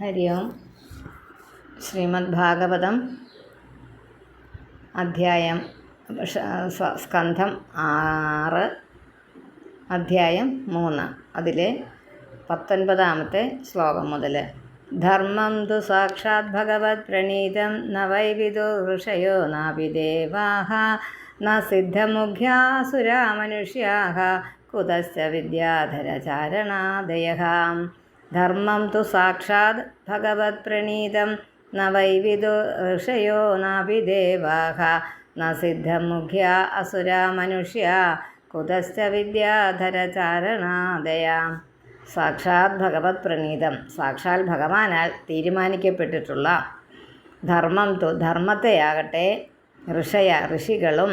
ഹരി ഓം. ശ്രീമദ്ഭാഗവതം അധ്യായം സ്കന്ധം 6 അധ്യായം 3 അതിലെ 19-ാമത്തെ ശ്ലോകം മുതൽ. ധർമ്മം തു സാക്ഷാത് ഭഗവത് പ്രണീതം ന വൈ വിദുർ ഋഷയോ നാപി ദേവാഃ ന സിദ്ധമുഖ്യാസുരാ മനുഷ്യാഃ കുതശ്ച വിദ്യാധരചാരണാദയഃ. ധർമ്മം തു സാക്ഷാത് ഭഗവത് പ്രണീതം ന വൈ വിദുർ ഋഷയോ നാപി ദേവാഃ ന സിദ്ധമുഖ്യാ അസുരാ മനുഷ്യാ കുതശ്ച വിദ്യാധരചാരണാദയാ. സാക്ഷാത് ഭഗവത് പ്രണീതം, സാക്ഷാൽ ഭഗവാനാൽ തീരുമാനിക്കപ്പെട്ടിട്ടുള്ള ധർമ്മം തു, ധർമ്മത്തെയാകട്ടെ ഋഷികളും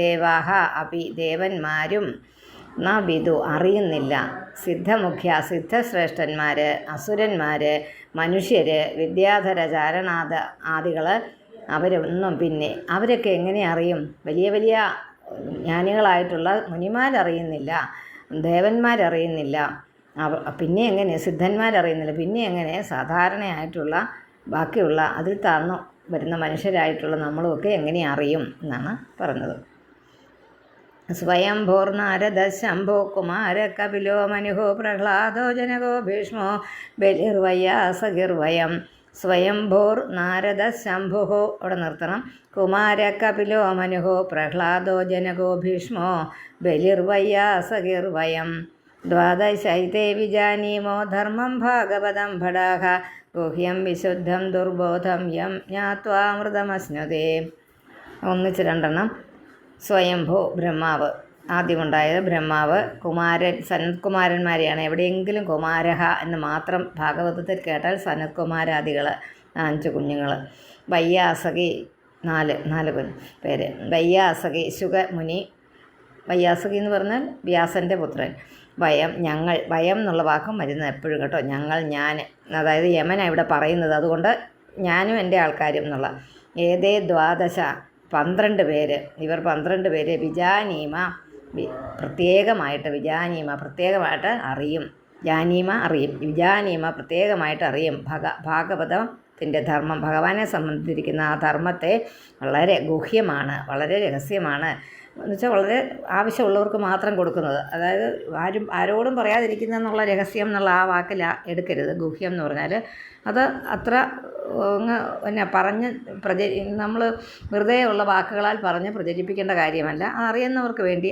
ദേവാഹ അപി ദേവന്മാരും ന വിദു അറിയുന്നില്ല. സിദ്ധശ്രേഷ്ഠന്മാർ, അസുരന്മാർ, മനുഷ്യർ, വിദ്യാധര ചാരണാദ ആദികൾ അവരൊന്നും പിന്നെ അവരൊക്കെ എങ്ങനെ അറിയും? വലിയ വലിയ ജ്ഞാനികളായിട്ടുള്ള മുനിമാരറിയുന്നില്ല, ദേവന്മാരറിയുന്നില്ല, പിന്നെ എങ്ങനെ സിദ്ധന്മാരറിയുന്നില്ല, പിന്നെ എങ്ങനെ സാധാരണയായിട്ടുള്ള ബാക്കിയുള്ള അതിൽ താഴ്ന്നു വരുന്ന മനുഷ്യരായിട്ടുള്ള നമ്മളുമൊക്കെ എങ്ങനെ അറിയും എന്നാണ് പറഞ്ഞത്. സ്വയംഭോർ നാരദ ശംഭോ കുമാര കപിലോ മനുഹോ പ്രഹ്ലാദോ ജനകോ ഭീഷ്മോ ബലിർവയ്യാസകിർവയം. സ്വയംഭോർ നാരദ ശംഭുഹോ, അവിടെ നിർത്തണം. കുമാര കപിലോ മനുഹോ പ്രഹ്ലാദോ ജനകോ ഭീഷ്മോ ബലിർവയ്യാസകിർവയം. ദ്വാദശൈതേ വിജാനീമോ ധർമ്മം ഭാഗവതം ഭടാഹ ഗുഹ്യം വിശുദ്ധം ദുർബോധം യം ജ്ഞാത്വാമൃതമശ്നുതേ. ഒന്നിച്ച് രണ്ടെണ്ണം. സ്വയംഭോ ബ്രഹ്മാവ്, ആദ്യമുണ്ടായത് ബ്രഹ്മാവ്. സനത്കുമാരന്മാരെയാണ്. എവിടെയെങ്കിലും കുമാരഹ എന്ന് മാത്രം ഭാഗവതത്തിൽ കേട്ടാൽ സനത്കുമാരാദികൾ 5 കുഞ്ഞുങ്ങൾ. വയ്യാസകി 4 പേര്. വയ്യാസകി ശുഗമുനി. വയ്യാസകി എന്ന് പറഞ്ഞാൽ വ്യാസൻ്റെ പുത്രൻ. ഞങ്ങൾ, വയം എന്നുള്ള വാക്കും വരുന്നത് എപ്പോഴും കേട്ടോ. ഞങ്ങൾ, ഞാൻ, അതായത് യമനാണ് ഇവിടെ പറയുന്നത്. അതുകൊണ്ട് ഞാനും എൻ്റെ ആൾക്കാരും എന്നുള്ള. ഏതേ ദ്വാദശ 12 പേര്. ഇവർ 12 പേര്. വിജാനീമ പ്രത്യേകമായിട്ട് അറിയും. വിജാനീമ പ്രത്യേകമായിട്ട് അറിയും. ഭാഗവതത്തിൻ്റെ ധർമ്മം, ഭഗവാനെ സംബന്ധിച്ചിരിക്കുന്ന ആ ധർമ്മത്തെ വളരെ ഗുഹ്യമാണ്, വളരെ രഹസ്യമാണ്. എന്നുവെച്ചാൽ വളരെ ആവശ്യമുള്ളവർക്ക് മാത്രം കൊടുക്കുന്നത്. അതായത് ആരോടും പറയാതിരിക്കുന്നതെന്നുള്ള രഹസ്യം എന്നുള്ള ആ വാക്കിൽ എടുക്കരുത്. ഗുഹ്യം എന്ന് പറഞ്ഞാൽ അത് അത്ര പറഞ്ഞ് നമ്മൾ വെറുതെ ഉള്ള വാക്കുകളാൽ പറഞ്ഞ് പ്രചരിപ്പിക്കേണ്ട കാര്യമല്ല. അറിയുന്നവർക്ക് വേണ്ടി,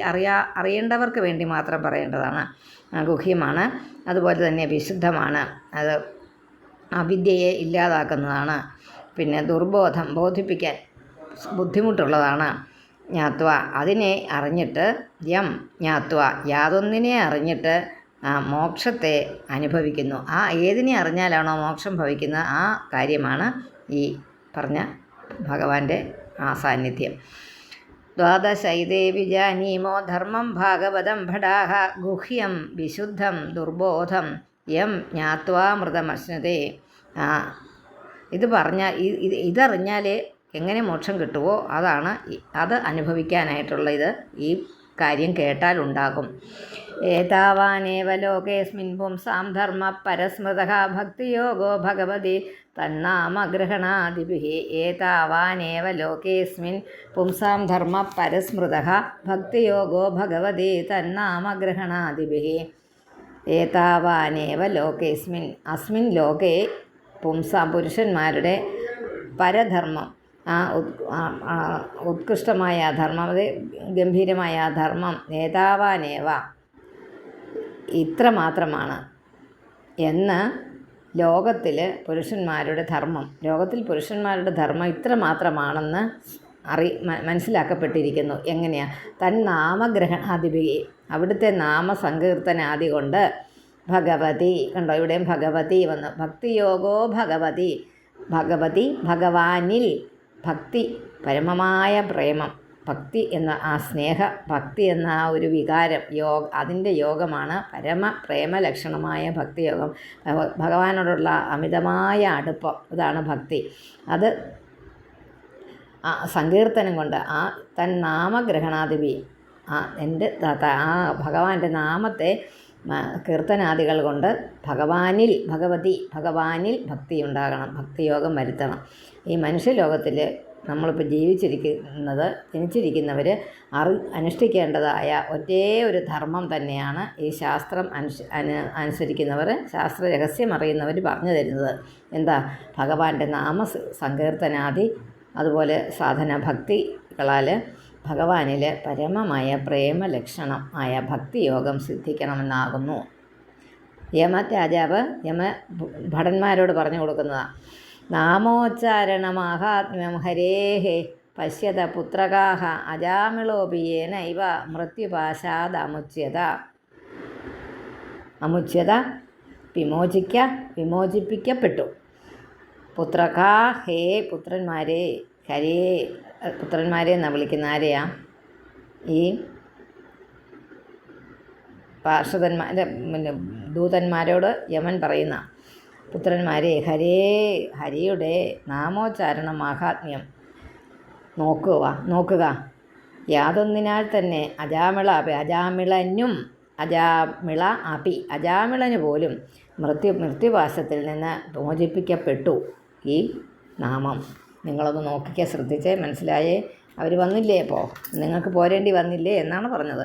അറിയേണ്ടവർക്ക് വേണ്ടി മാത്രം പറയേണ്ടതാണ്. ഗുഹ്യമാണ്. അതുപോലെ തന്നെ വിശുദ്ധമാണ്. അത് അവിദ്യയെ ഇല്ലാതാക്കുന്നതാണ്. പിന്നെ ദുർബോധം, ബോധിപ്പിക്കാൻ ബുദ്ധിമുട്ടുള്ളതാണ്. ജ്ഞാത്വ, അതിനെ അറിഞ്ഞിട്ട്, ജ്ഞാത്വ യാതൊന്നിനെ അറിഞ്ഞിട്ട് മോക്ഷത്തെ അനുഭവിക്കുന്നു. ഏതിനെ അറിഞ്ഞാലാണോ മോക്ഷം ഭവിക്കുന്നത് ആ കാര്യമാണ് ഈ പറഞ്ഞ ഭഗവാന്റെ സാന്നിധ്യം. ദ്വാദശൈതേ വിജാനീമോ ധർമ്മം ഭാഗവതം ഭടാഹ ഗുഹ്യം വിശുദ്ധം ദുർബോധം യം ജ്ഞാത്വാമൃതമശ്നുതേ. ഇതറിഞ്ഞാൽ എങ്ങനെ മോക്ഷം കിട്ടുമോ അത് അനുഭവിക്കാനായിട്ടുള്ള ഈ കാര്യം കേട്ടാൽ ഉണ്ടാകും. ഏതാവാനേവ ലോകേസ്മിൻ പുംസാം ധർമ്മ പരസ്മൃതഃ ഭക്തിയോഗോ ഭഗവതി തന്നാമഗ്രഹണാദിഭിഃ. ഏതാവാനേവ ലോകേസ്മിൻ പുംസാം ധർമ്മ പരസ്മൃതഃ ഭക്തിയോഗോ ഭഗവതി തന്നാമഗ്രഹണാദിഭിഃ. ഏതാവാനേവ ലോകേസ്മിൻ, അസ്മിൻ ലോകേ പുംസാം പുരുഷന്മാരുടെ പരധർമ്മം, ഉത്കൃഷ്ടമായ ധർമ്മം, അത് ഗംഭീരമായ ധർമ്മം. ഏതാവാനേവ ഇത്ര മാത്രമാണ് എന്ന് ലോകത്തിൽ പുരുഷന്മാരുടെ ധർമ്മം ഇത്ര മാത്രമാണെന്ന് മനസ്സിലാക്കപ്പെട്ടിരിക്കുന്നു. എങ്ങനെയാണ്? തന്നാമഗ്രഹണാദിഭി, അവിടുത്തെ നാമസങ്കീർത്തനാദി കൊണ്ട് ഭഗവതി, കണ്ടോ ഇവിടെയും ഭഗവതി വന്നു. ഭക്തിയോഗോ ഭഗവതി, ഭഗവാനിൽ ഭക്തി, പരമമായ പ്രേമം, ഭക്തി എന്ന ആ ഭക്തി എന്ന ആ ഒരു വികാരം, അതിൻ്റെ യോഗമാണ് പരമ പ്രേമലക്ഷണമായ ഭക്തിയോഗം. ഭഗവാനോടുള്ള അമിതമായ അടുപ്പം, ഇതാണ് ഭക്തി. അത് സങ്കീർത്തനം കൊണ്ട് തൻ നാമഗ്രഹണാദിപി, എൻ്റെ ഭഗവാന്റെ നാമത്തെ കീർത്തനാദികൾ കൊണ്ട് ഭഗവാനിൽ ഭക്തി ഉണ്ടാകണം, ഭക്തിയോഗം വരുത്തണം. ഈ മനുഷ്യലോകത്തിൽ നമ്മളിപ്പോൾ ജനിച്ചിരിക്കുന്നവർ അനുഷ്ഠിക്കേണ്ടതായ ഒരേ ഒരു ധർമ്മം തന്നെയാണ് ഈ ശാസ്ത്രം അനുസരിക്കുന്നവർ, ശാസ്ത്ര രഹസ്യം അറിയുന്നവർ പറഞ്ഞു തരുന്നത്. എന്താ? ഭഗവാന്റെ സങ്കീർത്തനാദി അതുപോലെ സാധന ഭക്തികളാൽ ഭഗവാനിൽ പരമമായ പ്രേമലക്ഷണം ആയ ഭക്തിയോഗം സിദ്ധിക്കണമെന്നാകുന്നു. യമരാജാവ് ഭടന്മാരോട് പറഞ്ഞു കൊടുക്കുന്നതാണ്. നാമോച്ചാരണമാഹാത്മ്യം ഹരേഹേ പശ്യത പുത്രകാഹ അജാമിളോപിയേന ഇവ മൃത്യുപാശാദമുച്യത വിമോചിപ്പിക്കപ്പെട്ടു. പുത്രകാ ഹേ പുത്രന്മാരെ, ഹരേ പുത്രന്മാരെ എന്നാണ് വിളിക്കുന്ന ആരെയാ? ഈ ദൂതന്മാരോട് യമൻ പറയുന്ന പുത്രന്മാരെ, ഹരിയുടെ നാമോച്ചാരണം മാഹാത്മ്യം നോക്കുക. യാതൊന്നിനാൽ തന്നെ അജാമിളന് പോലും മൃത്യുപാശത്തിൽ നിന്ന് മോചിപ്പിക്കപ്പെട്ടു ഈ നാമം. നിങ്ങളൊന്ന് നോക്കിക്കുക, ശ്രദ്ധിച്ചേ, മനസ്സിലായേ? അവർ വന്നില്ലേ? അപ്പോൾ നിങ്ങൾക്ക് പോരേണ്ടി വന്നില്ലേ എന്നാണ് പറഞ്ഞത്.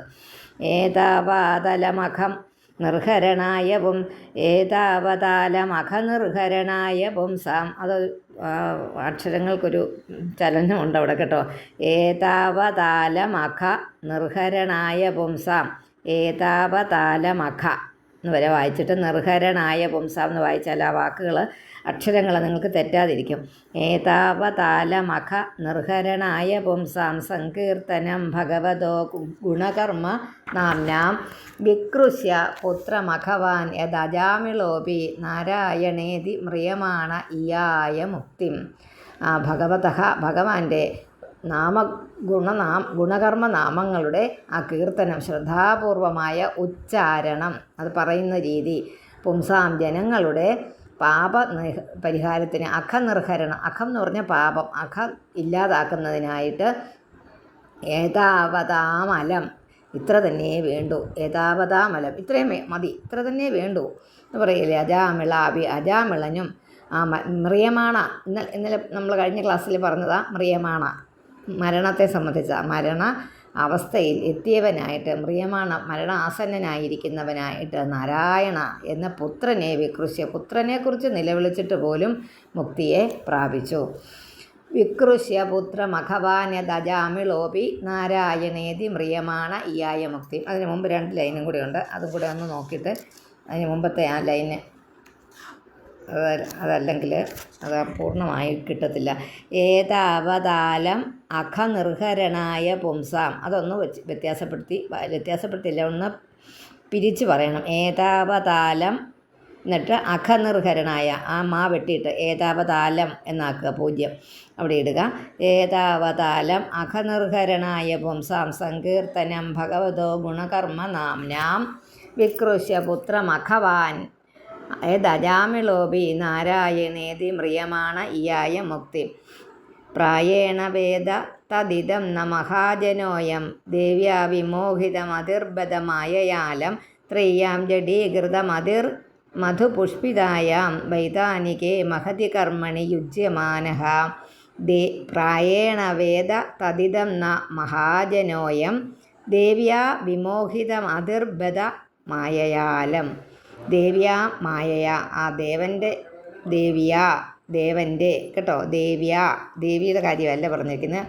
ഏതാവാതലമഖം നിർഹരണായവും ഏതാവതാലമഖനിർഹരണായവും സാം. അത് അക്ഷരങ്ങൾക്കൊരു ചലനമുണ്ട് അവിടെ കേട്ടോ. ഏതാവതാലമഖ നിർഹരണായ പുംസാം, ഏതാവതാലമഖ എന്ന് വരെ വായിച്ചിട്ട് നിർഹരണായ പുംസാം എന്ന് വായിച്ചാൽ ആ വാക്കുകൾ, അക്ഷരങ്ങൾ നിങ്ങൾക്ക് തെറ്റാതിരിക്കും. ഏതാവതാലമഖ നിർഹരണായ പുംസാം സങ്കീർത്തനം ഭഗവതോ ഗുണകർമ്മ നാംനാം വികൃഷ്യ പുത്രമഖവാൻ യദജാമിളോപി നാരായണേതി മ്രിയമാണ ഇയായ മുക്തിം. ഭഗവാന്റെ ഗുണകർമ്മ നാമങ്ങളുടെ ആ കീർത്തനം, ശ്രദ്ധാപൂർവമായ ഉച്ചാരണം, അത് പറയുന്ന രീതി, പുംസാം ജനങ്ങളുടെ പരിഹാരത്തിന് അഖനിർഹരണം, അഖം എന്ന് പറഞ്ഞ പാപം, അഖം ഇല്ലാതാക്കുന്നതിനായിട്ട് ഏതാവതാമലം, ഇത്ര തന്നെ വേണ്ടു, ഏതാവതാമലം ഇത്രയും മതി, ഇത്ര തന്നെ വേണ്ടു എന്ന് പറയില്ലേ. അജാമിളനും മ്രിയമാണ, ഇന്നലെ നമ്മൾ കഴിഞ്ഞ ക്ലാസ്സിൽ പറഞ്ഞതാ മ്രിയമാണ, മരണത്തെ സംബന്ധിച്ച മരണ അവസ്ഥയിൽ എത്തിയവനായിട്ട്, മരണാസന്നനായിരിക്കുന്നവനായിട്ട് നാരായണ എന്ന പുത്രനെ വികൃഷ്യ, പുത്രനെക്കുറിച്ച് നിലവിളിച്ചിട്ട് പോലും മുക്തിയെ പ്രാപിച്ചു. വികൃഷ്യ പുത്രമഖവാന്യദജാമിളോപി നാരായണേതി മ്രിയമാണ ഇയായ മുക്തി. അതിന് മുമ്പ് 2 ലൈനും കൂടെ ഉണ്ട്, അതും കൂടെ ഒന്ന് നോക്കിയിട്ട് അതിന് മുമ്പത്തെ ആ ലൈന് അതല്ലെങ്കിൽ അത് പൂർണ്ണമായി കിട്ടത്തില്ല. ഏതാവതാലം അഖനിർഹരണായ പുംസാം, അതൊന്ന് വ്യത്യാസപ്പെടുത്തില്ല, ഒന്ന് പിരിച്ച് പറയണം. ഏതാവതാലം എന്നിട്ട് അഖനിർഹരണായ, ആ മാ വെട്ടിയിട്ട് ഏതാവതാലം എന്നാക്കുക, 0 അവിടെ ഇടുക. ഏതാവതാലം അഖനിർഹരണായ പുംസാം സങ്കീർത്തനം ഭഗവതോ ഗുണകർമ്മ നാംനാം വികൃഷ്യ പുത്രമഖവാൻ ഏതജാമിളോപി നാരായണേതി മ്രിയമാണ ഇയായ മുക്തി. പ്രായേണ വേദ തദിദം ന മഹാജനോയം ദേവ്യാ വിമോഹിതമതിർബദമായയാലം ത്രയ്യാം ജഡീകൃതമതിർ മധുപുഷ്പിതായാം വൈതാനികേ മഹതി കർമ്മണി യുജ്യമാനഃ. പ്രായേണ വേദ തദിദം ന മഹാജനോയം ദേവ്യാ വിമോഹിതമതിർബദ മായയാലം. ദേവ്യാ മായയ, ആ ദേവൻ്റെ കേട്ടോ, ദേവിയുടെ കാര്യമല്ല പറഞ്ഞിരിക്കുന്നത്,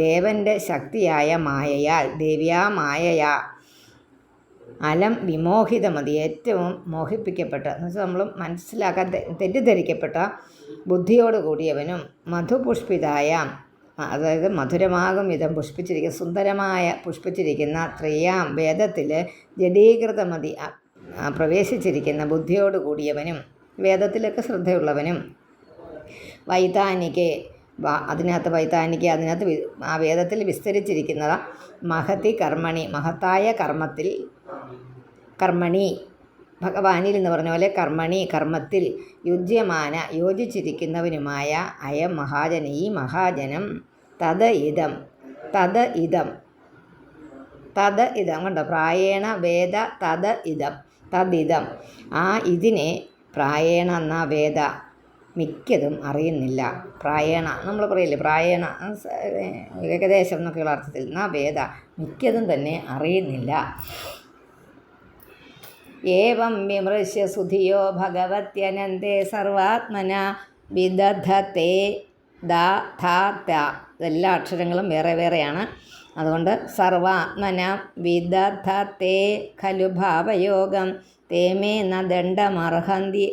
ദേവൻ്റെ ശക്തിയായ മായയാൽ, ദേവ്യാ മായയ അലം വിമോഹിതമതി, ഏറ്റവും മോഹിപ്പിക്കപ്പെട്ട എന്ന് വെച്ചാൽ നമ്മൾ മനസ്സിലാക്കാൻ തെറ്റിദ്ധരിക്കപ്പെട്ട ബുദ്ധിയോട് കൂടിയവനും മധുപുഷ്പിതായ, അതായത് മധുരമാകും വിധം പുഷ്പിച്ചിരിക്കുന്ന ത്രയാം വേദത്തിൽ ജഡീകൃതമതി പ്രവേശിച്ചിരിക്കുന്ന ബുദ്ധിയോട് കൂടിയവനും, വേദത്തിലൊക്കെ ശ്രദ്ധയുള്ളവനും, വൈതാനികെ അതിനകത്ത് ആ വേദത്തിൽ വിസ്തരിച്ചിരിക്കുന്നത് മഹതി കർമ്മണി, മഹത്തായ കർമ്മണി ഭഗവാനിൽ എന്ന് പറഞ്ഞ പോലെ കർമ്മത്തിൽ യോജിച്ചിരിക്കുന്നവനുമായ അയം മഹാജന, ഈ മഹാജനം തത് ഇതം തത് ഇതം കണ്ടോ, പ്രായേണ വേദ തദിതം. ആ ഇതിനെ പ്രായേണ എന്ന വേദ മിക്കതും അറിയുന്നില്ല. പ്രായേണ നമ്മൾ പറയില്ലേ, പ്രായേണ ഏകദേശം എന്നൊക്കെയുള്ള അർത്ഥത്തിൽ. എന്നാ വേദ മിക്കതും തന്നെ അറിയുന്നില്ല. ഏവം വിമൃശ്യ സുധിയോ ഭഗവത്യനന്തേ സർവാത്മന വിദധത്തെ ഇതെല്ലാ അക്ഷരങ്ങളും വേറെ വേറെയാണ്. അതുകൊണ്ട് സർവാത്മന വിദധത്തെ ഖലു ഭാവയോഗം തേമേ ന ദണ്ഡമർഹന്തി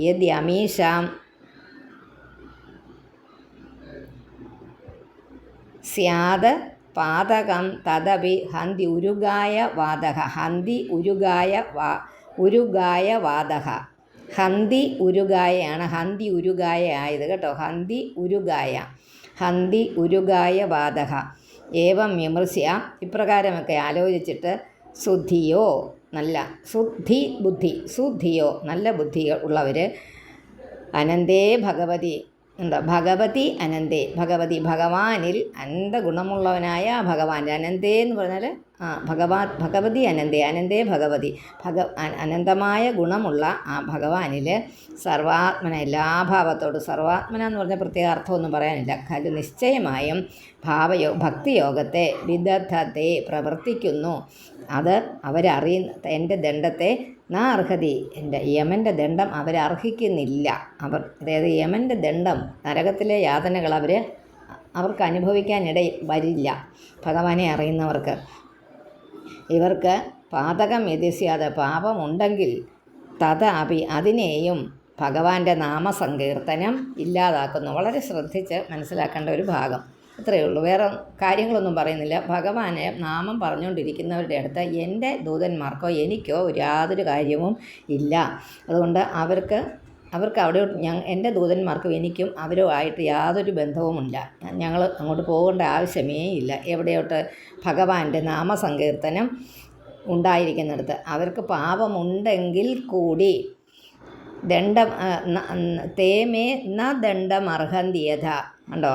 യദ്യമീഷാം സ്യാത് പാതകം തദപി ഹന്തി ഉരുഗായ വാദഹ. ഹന്തി ഉരുഗായയാണ്, ഹന്തി ഉരുഗായ ആയത് കേട്ടോ. ഹന്തി ഉരുഗായ വാദഹ. ഏവം വിമർശ്യ ഇപ്രകാരമൊക്കെ ആലോചിച്ചിട്ട് സുധിയോ നല്ല സുധിയോ നല്ല ബുദ്ധി ഉള്ളവർ അനന്തേ ഭഗവതി ഭഗവതി അനന്തേ ഭഗവാനിൽ അനന്ത ഗുണമുള്ളവനായ ഭഗവാൻ. അനന്തേ എന്ന് പറഞ്ഞാൽ ഭഗവതി അനന്തേ ഭഗവതി അനന്തമായ ഗുണമുള്ള ആ ഭഗവാനിൽ സർവാത്മന എല്ലാ ഭാവത്തോടും, സർവാത്മന എന്ന് പറഞ്ഞാൽ പ്രത്യേക അർത്ഥമൊന്നും പറയാനില്ല, ഖലു നിശ്ചയമായും ഭക്തിയോഗത്തെ വിദഗ്ധത്തെ പ്രവർത്തിക്കുന്നു. അത് അവരറിയുന്ന എൻ്റെ ദണ്ഡത്തെ അർഹതി, എൻ്റെ യമൻ്റെ ദണ്ഡം അവരർഹിക്കുന്നില്ല. അതായത് യമൻ്റെ ദണ്ഡം, നരകത്തിലെ യാതനകൾ അവർക്ക് അനുഭവിക്കാനിട വരില്ല ഭഗവാനെ അറിയുന്നവർക്ക്. ഇവർക്ക് പാതകം യതിസ്യാതെ പാപമുണ്ടെങ്കിൽ അതിനെയും ഭഗവാന്റെ നാമസങ്കീർത്തനം ഇല്ലാതാക്കുന്നു. വളരെ ശ്രദ്ധിച്ച് മനസ്സിലാക്കേണ്ട ഒരു ഭാഗം. ഇത്രയേ ഉള്ളൂ, വേറെ കാര്യങ്ങളൊന്നും പറയുന്നില്ല. ഭഗവാനെ നാമം പറഞ്ഞുകൊണ്ടിരിക്കുന്നവരുടെ അടുത്ത് എൻ്റെ ദൂതന്മാർക്കോ എനിക്കോ യാതൊരു കാര്യവും ഇല്ല. അതുകൊണ്ട് അവർക്ക് അവിടെ എൻ്റെ ദൂതന്മാർക്കും എനിക്കും അവരുമായിട്ട് യാതൊരു ബന്ധവുമില്ല. ഞങ്ങൾ അങ്ങോട്ട് പോകേണ്ട ആവശ്യമേ ഇല്ല. എവിടെയോട്ട് ഭഗവാന്റെ നാമസങ്കീർത്തനം ഉണ്ടായിരിക്കുന്നിടത്ത്. അവർക്ക് പാപമുണ്ടെങ്കിൽ കൂടി തേമേ ന ദണ്ഡമർഹന്തിയഥ ഉണ്ടോ,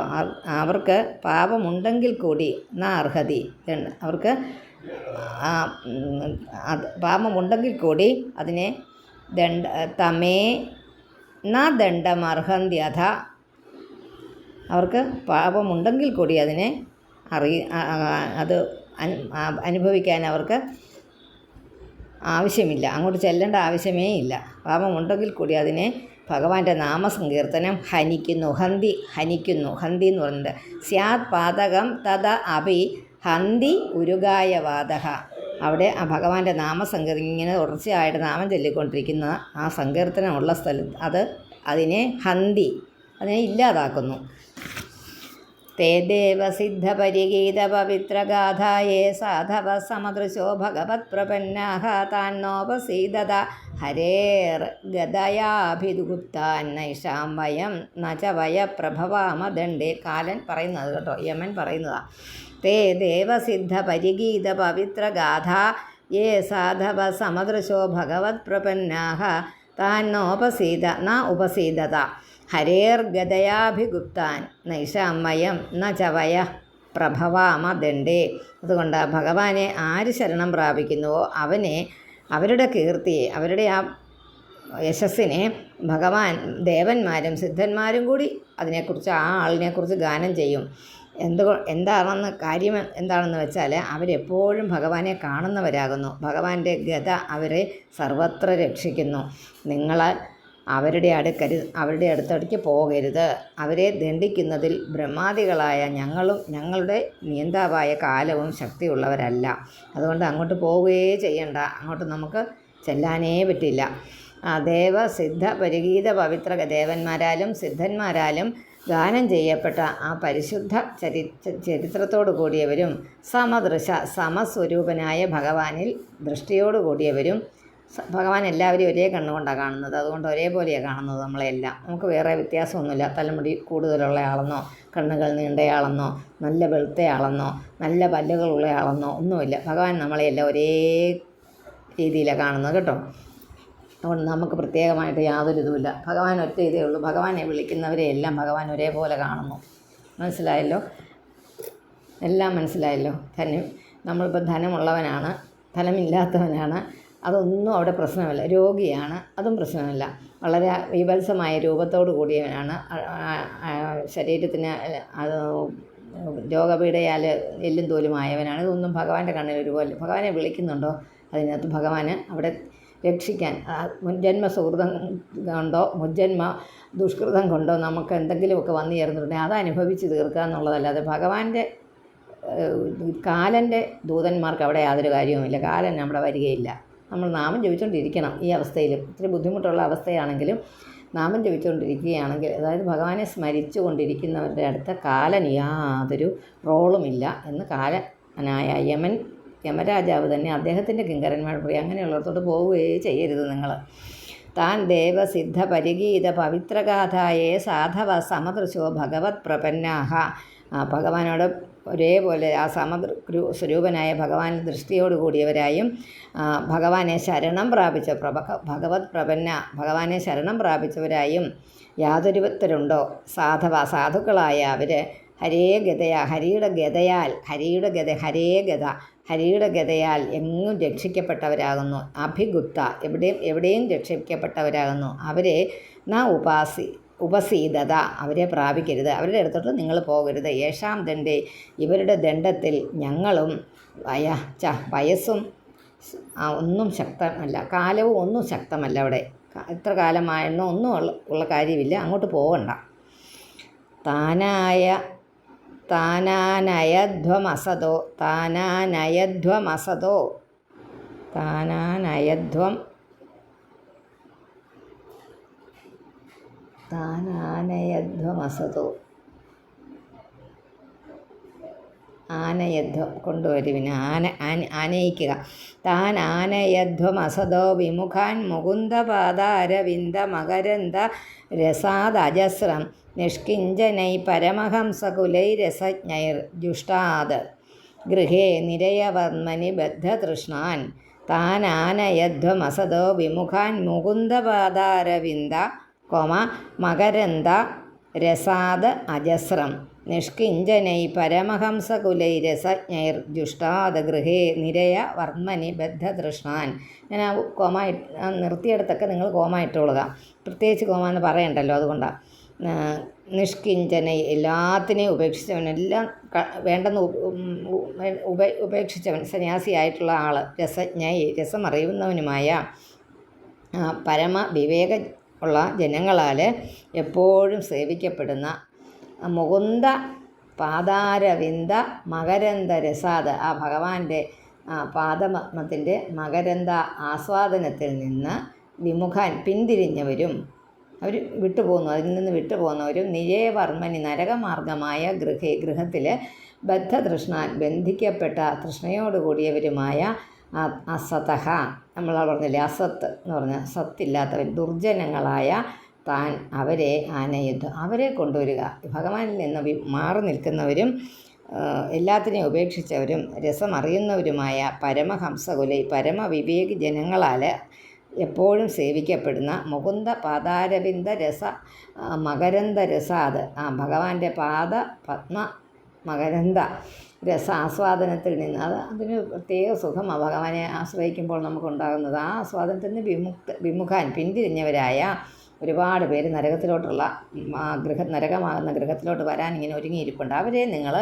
അവർക്ക് പാപമുണ്ടെങ്കിൽ കൂടി അർഹതി, അവർക്ക് പാപമുണ്ടെങ്കിൽ കൂടി അതിനെ തമേ ന ദണ്ഡമർഹന്ത്യഥ, അവർക്ക് പാപമുണ്ടെങ്കിൽ കൂടി അതിനെ അത് അനുഭവിക്കാൻ അവർക്ക് ആവശ്യമില്ല, അങ്ങോട്ട് ചെല്ലേണ്ട ആവശ്യമേ ഇല്ല. പാപമുണ്ടെങ്കിൽ കൂടി അതിനെ ഭഗവാന്റെ നാമസങ്കീർത്തനം ഹനിക്കുന്നു. ഹന്തി എന്ന് പറയുന്നത് സ്യാത് പാതകം തഥ അപി ഹന്തി ഉരുഗായ വാദഹ. അവിടെ ആ ഭഗവാന്റെ നാമസങ്കീർത്തനം ഇങ്ങനെ തുടർച്ചയായിട്ട് നാമം ചൊല്ലിക്കൊണ്ടിരിക്കുന്ന ആ സങ്കീർത്തനമുള്ള സ്ഥലത്ത് അതിനെ അതിനെ ഇല്ലാതാക്കുന്നു. തേ ദേവസിദ്ധപരിഗീത പവിത്രഗാഥായേ സാധവ സമദൃശോ ഭഗവത് പ്രപന്നാഹ താന്നോപസീദത ഹരേർ ഗദയാഭിഗുപ്താൻ നൈഷാം വയം നചവയ പ്രഭവാമ ദണ്ഡേ. കാലൻ പറയുന്നത് കേട്ടോ, യമൻ പറയുന്നതാണ്. തേ ദേവസിദ്ധ പരിഗീത പവിത്രഗാഥ യേ സാധവ സമദൃശോ ഭഗവത് പ്രപന്നാഹ താന്നോപസീദ ഉപസീദത ഹരേർ ഗദയാഭിഗുപ്താൻ നൈഷാമയം ന ചവയ പ്രഭവാമ ദണ്ഡേ. അതുകൊണ്ട് ഭഗവാനെ ആര് ശരണം പ്രാപിക്കുന്നുവോ അവരുടെ കീർത്തിയെ, അവരുടെ ആ യശസ്സിനെ ഭഗവാൻ ദേവന്മാരും സിദ്ധന്മാരും കൂടി അതിനെക്കുറിച്ച് ആ ആളിനെക്കുറിച്ച് ഗാനം ചെയ്യും. കാര്യം എന്താണെന്ന് വെച്ചാൽ അവരെപ്പോഴും ഭഗവാനെ കാണുന്നവരാകുന്നു. ഭഗവാന്റെ ഗദ അവരെ സർവത്ര രക്ഷിക്കുന്നു. നിങ്ങൾ അവരുടെ അടുത്തടുക്ക് പോകരുത്. അവരെ ദണ്ഡിക്കുന്നതിൽ ബ്രഹ്മാദികളായ ഞങ്ങളുടെ നിയന്താവായ കാലവും ശക്തിയുള്ളവരല്ല. അതുകൊണ്ട് അങ്ങോട്ട് പോവുകയേ ചെയ്യണ്ട, അങ്ങോട്ട് നമുക്ക് ചെല്ലാനേ പറ്റില്ല. ദേവസിദ്ധ പരിഗീത പവിത്ര ദേവന്മാരാലും സിദ്ധന്മാരാലും ഗാനം ചെയ്യപ്പെട്ട ആ പരിശുദ്ധ ചരിത്രത്തോടു കൂടിയവരും സമസ്വരൂപനായ ഭഗവാനിൽ ദൃഷ്ടിയോടു കൂടിയവരും. ഭഗവാൻ എല്ലാവരെയും ഒരേ കണ്ണുകൊണ്ടാണ് കാണുന്നത്. അതുകൊണ്ട് ഒരേപോലെയാണ് കാണുന്നത് നമ്മളെല്ലാം. നമുക്ക് വേറെ വ്യത്യാസമൊന്നുമില്ല. തലമുടി കൂടുതലുള്ള ആളെന്നോ കണ്ണുകൾ നീണ്ടയാളെന്നോ നല്ല വെളുത്തയാളെന്നോ നല്ല പല്ലുകളുള്ള ആളെന്നോ ഒന്നുമില്ല. ഭഗവാൻ നമ്മളെല്ലാം ഒരേ രീതിയിലാണ് കാണുന്നത് കേട്ടോ. അതുകൊണ്ട് നമുക്ക് പ്രത്യേകമായിട്ട് യാതൊരു ഇതുമില്ല. ഭഗവാൻ ഒറ്റ ഇതേ ഉള്ളൂ. ഭഗവാനെ വിളിക്കുന്നവരെ എല്ലാം ഭഗവാൻ ഒരേപോലെ കാണുന്നു. മനസ്സിലായല്ലോ? എല്ലാം മനസ്സിലായല്ലോ? നമ്മളിപ്പോൾ ധനമുള്ളവനാണ്, ധനമില്ലാത്തവനാണ്, അതൊന്നും അവിടെ പ്രശ്നമല്ല. രോഗിയാണ്, അതും പ്രശ്നമല്ല. വളരെ വിവത്സമായ രൂപത്തോട് കൂടിയവനാണ്, ശരീരത്തിന് രോഗപീഠയാൽ എല്ലും തോലുമായവനാണ്. ഇതൊന്നും ഭഗവാന്റെ കണ്ണിൽ ഒരുപോലെ. ഭഗവാനെ വിളിക്കുന്നുണ്ടോ അതിനകത്ത്? ഭഗവാന് അവിടെ രക്ഷിക്കാൻ മുൻജന്മ സുഹൃതം കൊണ്ടോ മുജ്ജന്മ ദുഷ്കൃതം കൊണ്ടോ നമുക്ക് എന്തെങ്കിലുമൊക്കെ വന്നു ചേർന്നിട്ടുണ്ടെങ്കിൽ അത് അനുഭവിച്ച് തീർക്കുക എന്നുള്ളതല്ലാതെ ഭഗവാന്റെ കാലൻ്റെ ദൂതന്മാർക്ക് അവിടെ യാതൊരു കാര്യവുമില്ല. കാലൻ അവിടെ വരികയില്ല. നമ്മൾ നാമം ജപിച്ചുകൊണ്ടിരിക്കണം. ഈ അവസ്ഥയിലും ഇത്തിരി ബുദ്ധിമുട്ടുള്ള അവസ്ഥയാണെങ്കിലും നാമം ജപിച്ചുകൊണ്ടിരിക്കുകയാണെങ്കിൽ, അതായത് ഭഗവാനെ സ്മരിച്ചു കൊണ്ടിരിക്കുന്നവരുടെ അടുത്ത് കാലൻ യാതൊരു റോളുമില്ല എന്ന് കാലനായ യമരാജാവ് തന്നെ അദ്ദേഹത്തിൻ്റെ കിങ്കരന്മാർ പറയും. അങ്ങനെയുള്ളിടത്തോട്ട് പോവുകയേ ചെയ്യരുത് നിങ്ങൾ. താൻ ദേവസിദ്ധ പരിഗീത പവിത്രഗാഥായേ സാധവ സമദൃശോ ഭഗവത് പ്രപന്നാഹ. ഭഗവാനോട് ഒരേപോലെ ആ സ്വരൂപനായ ഭഗവാൻ ദൃഷ്ടിയോട് കൂടിയവരായും ഭഗവാനെ ശരണം പ്രാപിച്ച ഭഗവത് പ്രപന്ന ഭഗവാനെ ശരണം പ്രാപിച്ചവരായും യാതൊരുത്തരുണ്ടോ സാധുക്കളായ അവർ ഹരേ ഗതയാ ഹരിയുടെ ഗതയാൽ എങ്ങും രക്ഷിക്കപ്പെട്ടവരാകുന്നു. അഭിഗുപ്ത എവിടെയും രക്ഷിക്കപ്പെട്ടവരാകുന്നു. അവരെ ഉപസീതത അവരെ പ്രാപിക്കരുത്, അവരുടെ അടുത്തോട്ട് നിങ്ങൾ പോകരുത്. യേശാം ദണ്ഡേ ഇവരുടെ ദണ്ഡത്തിൽ ഞങ്ങളും വയസ്സും ഒന്നും ശക്തമല്ല, കാലവും ഒന്നും ശക്തമല്ല. അവിടെ എത്ര കാലമായെന്നോ ഒന്നും ഉള്ള കാര്യമില്ല, അങ്ങോട്ട് പോകണ്ട. ആനയധ്വം കൊണ്ടുവരുവിന് ആനയിക്കുക. താൻ ആനയധ്വമസതോ വിമുഖാൻ മുകുന്ദപാദാരവിന്ദ മകരന്ദ രസാദജസ്രം നിഷ്കിഞ്ചനൈ പരമഹംസകുലൈരസജ്ഞൈർജുഷ്ടാത് ഗൃഹേ നിരയവർമ്മനി ബദ്ധതൃഷ്ണാൻ. താൻ ആനയധ്വമസതോ വിമുഖാൻ മുകുന്ദപാദാരവിന്ദ മകരന്ദ രസാദ അജസ്രം നിഷ്കിഞ്ചനൈ പരമഹംസകുലൈരസജ്ഞൈർജുഷ്ടാത് ഗൃഹേ നിരയ വർമ്മനി ബദ്ധതൃഷ്ണാൻ. ഞാൻ ആ കോമ നിർത്തിയെടുത്തൊക്കെ നിങ്ങൾ കോമ ഇട്ടുകൊള്ളുക. പ്രത്യേകിച്ച് കോമ എന്ന് പറയണ്ടല്ലോ, അതുകൊണ്ടാണ്. നിഷ്കിഞ്ചനൈ എല്ലാത്തിനെയും ഉപേക്ഷിച്ചവൻ, എല്ലാം വേണ്ടെന്ന് ഉപേക്ഷിച്ചവൻ, സന്യാസിയായിട്ടുള്ള ആൾ. രസമറിയുന്നവനുമായ പരമവിവേക ഉള്ള ജനങ്ങളാൽ എപ്പോഴും സേവിക്കപ്പെടുന്ന മുകുന്ദ പാദാരവിന്ദ മകരന്ദ രസാദ്, ആ ഭഗവാന്റെ പാദപത്മത്തിൻ്റെ മകരന്ദ ആസ്വാദനത്തിൽ നിന്ന് വിമുഖാൻ പിന്തിരിഞ്ഞവരും, അവർ വിട്ടുപോകുന്നു, അതിൽ നിന്ന് വിട്ടുപോകുന്നവരും നിരയവർമ്മനി നരകമാർഗമായ ഗൃഹത്തിൽ ബദ്ധതൃഷ്ണാൻ ബന്ധിക്കപ്പെട്ട തൃഷ്ണയോടുകൂടിയവരുമായ അസതഹ, നമ്മൾ പറഞ്ഞില്ലേ അസത്ത് എന്ന് പറഞ്ഞാൽ സത്തില്ലാത്തവൻ, ദുർജനങ്ങളായ താൻ അവരെ ആനയുദ്ധം അവരെ കൊണ്ടുവരിക. ഭഗവാനിൽ നിന്ന് മാറി നിൽക്കുന്നവരും എല്ലാത്തിനെയും ഉപേക്ഷിച്ചവരും രസമറിയുന്നവരുമായ പരമഹംസകുലൈ പരമവിവേകി ജനങ്ങളാൽ എപ്പോഴും സേവിക്കപ്പെടുന്ന മുകുന്ദ പാദാരവിന്ദ മകരന്ദ രസാത്, ആ ഭഗവാന്റെ പത്മ മകരന്ദ രസാസ്വാദനത്തിൽ നിന്ന് അതിന് പ്രത്യേക സുഖമാണ് ഭഗവാനെ ആശ്രയിക്കുമ്പോൾ നമുക്കുണ്ടാകുന്നത്. ആ ആസ്വാദനത്തിൽ നിന്ന് വിമുഖാൻ പിന്തിരിഞ്ഞവരായ ഒരുപാട് പേര് നരകത്തിലോട്ടുള്ള നരകമാകുന്ന ഗൃഹത്തിലോട്ട് വരാൻ ഇങ്ങനെ ഒരുങ്ങിയിരിപ്പുണ്ട്. അവരെ നിങ്ങൾ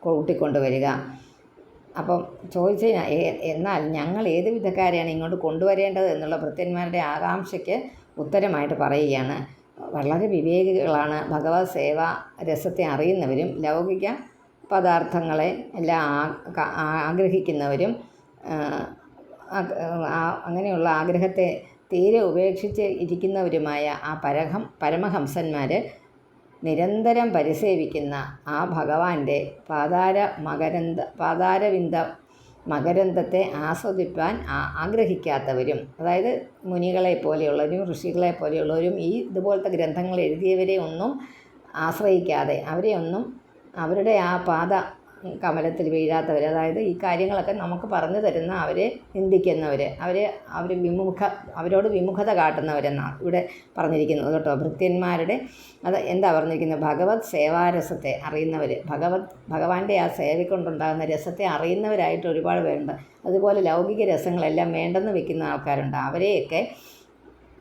കൂട്ടിക്കൊണ്ടുവരിക. അപ്പം ചോദിച്ചു, എന്നാൽ ഞങ്ങൾ ഏത് വിധക്കാരെയാണ് ഇങ്ങോട്ട് കൊണ്ടുവരേണ്ടത് എന്നുള്ള ഭൃത്യന്മാരുടെ ആകാംക്ഷയ്ക്ക് ഉത്തരമായിട്ട് പറയുകയാണ്. വളരെ വിവേകികളാണ്, ഭഗവത് സേവാ രസത്തെ അറിയുന്നവരും ലൗകിക പദാർത്ഥങ്ങളെ എല്ലാം ആഗ്രഹിക്കുന്നവരും അങ്ങനെയുള്ള ആഗ്രഹത്തെ തീരെ ഉപേക്ഷിച്ച് ഇരിക്കുന്നവരുമായ ആ പരമഹംസന്മാർ നിരന്തരം പരിസേവിക്കുന്ന ആ ഭഗവാന്റെ പാദാരവിന്ദ മകരന്ദത്തെ ആസ്വദിപ്പാൻ ആഗ്രഹിക്കാത്തവരും, അതായത് മുനികളെ പോലെയുള്ളവരും ഋഷികളെ പോലെയുള്ളവരും ഈ ഇതുപോലത്തെ ഗ്രന്ഥങ്ങൾ എഴുതിയവരെ ഒന്നും ആശ്രയിക്കാതെ, അവരെ ഒന്നും അവരുടെ ആ കമലത്തിൽ വീഴാത്തവർ, അതായത് ഈ കാര്യങ്ങളൊക്കെ നമുക്ക് പറഞ്ഞു തരുന്ന അവരെ നിന്ദിക്കുന്നവർ, അവരോട് വിമുഖത കാട്ടുന്നവരെന്നാണ് ഇവിടെ പറഞ്ഞിരിക്കുന്നത് കേട്ടോ. ഭൃത്യന്മാരുടെ അത് എന്താ പറഞ്ഞിരിക്കുന്നത്, ഭഗവത് സേവാരസത്തെ അറിയുന്നവർ, ഭഗവാന്റെ ആ സേവക്കൊണ്ടുണ്ടാകുന്ന രസത്തെ അറിയുന്നവരായിട്ട് ഒരുപാട് പേരുണ്ട്. അതുപോലെ ലൗകിക രസങ്ങളെല്ലാം വേണ്ടെന്ന് വെക്കുന്ന ആൾക്കാരുണ്ട്. അവരെയൊക്കെ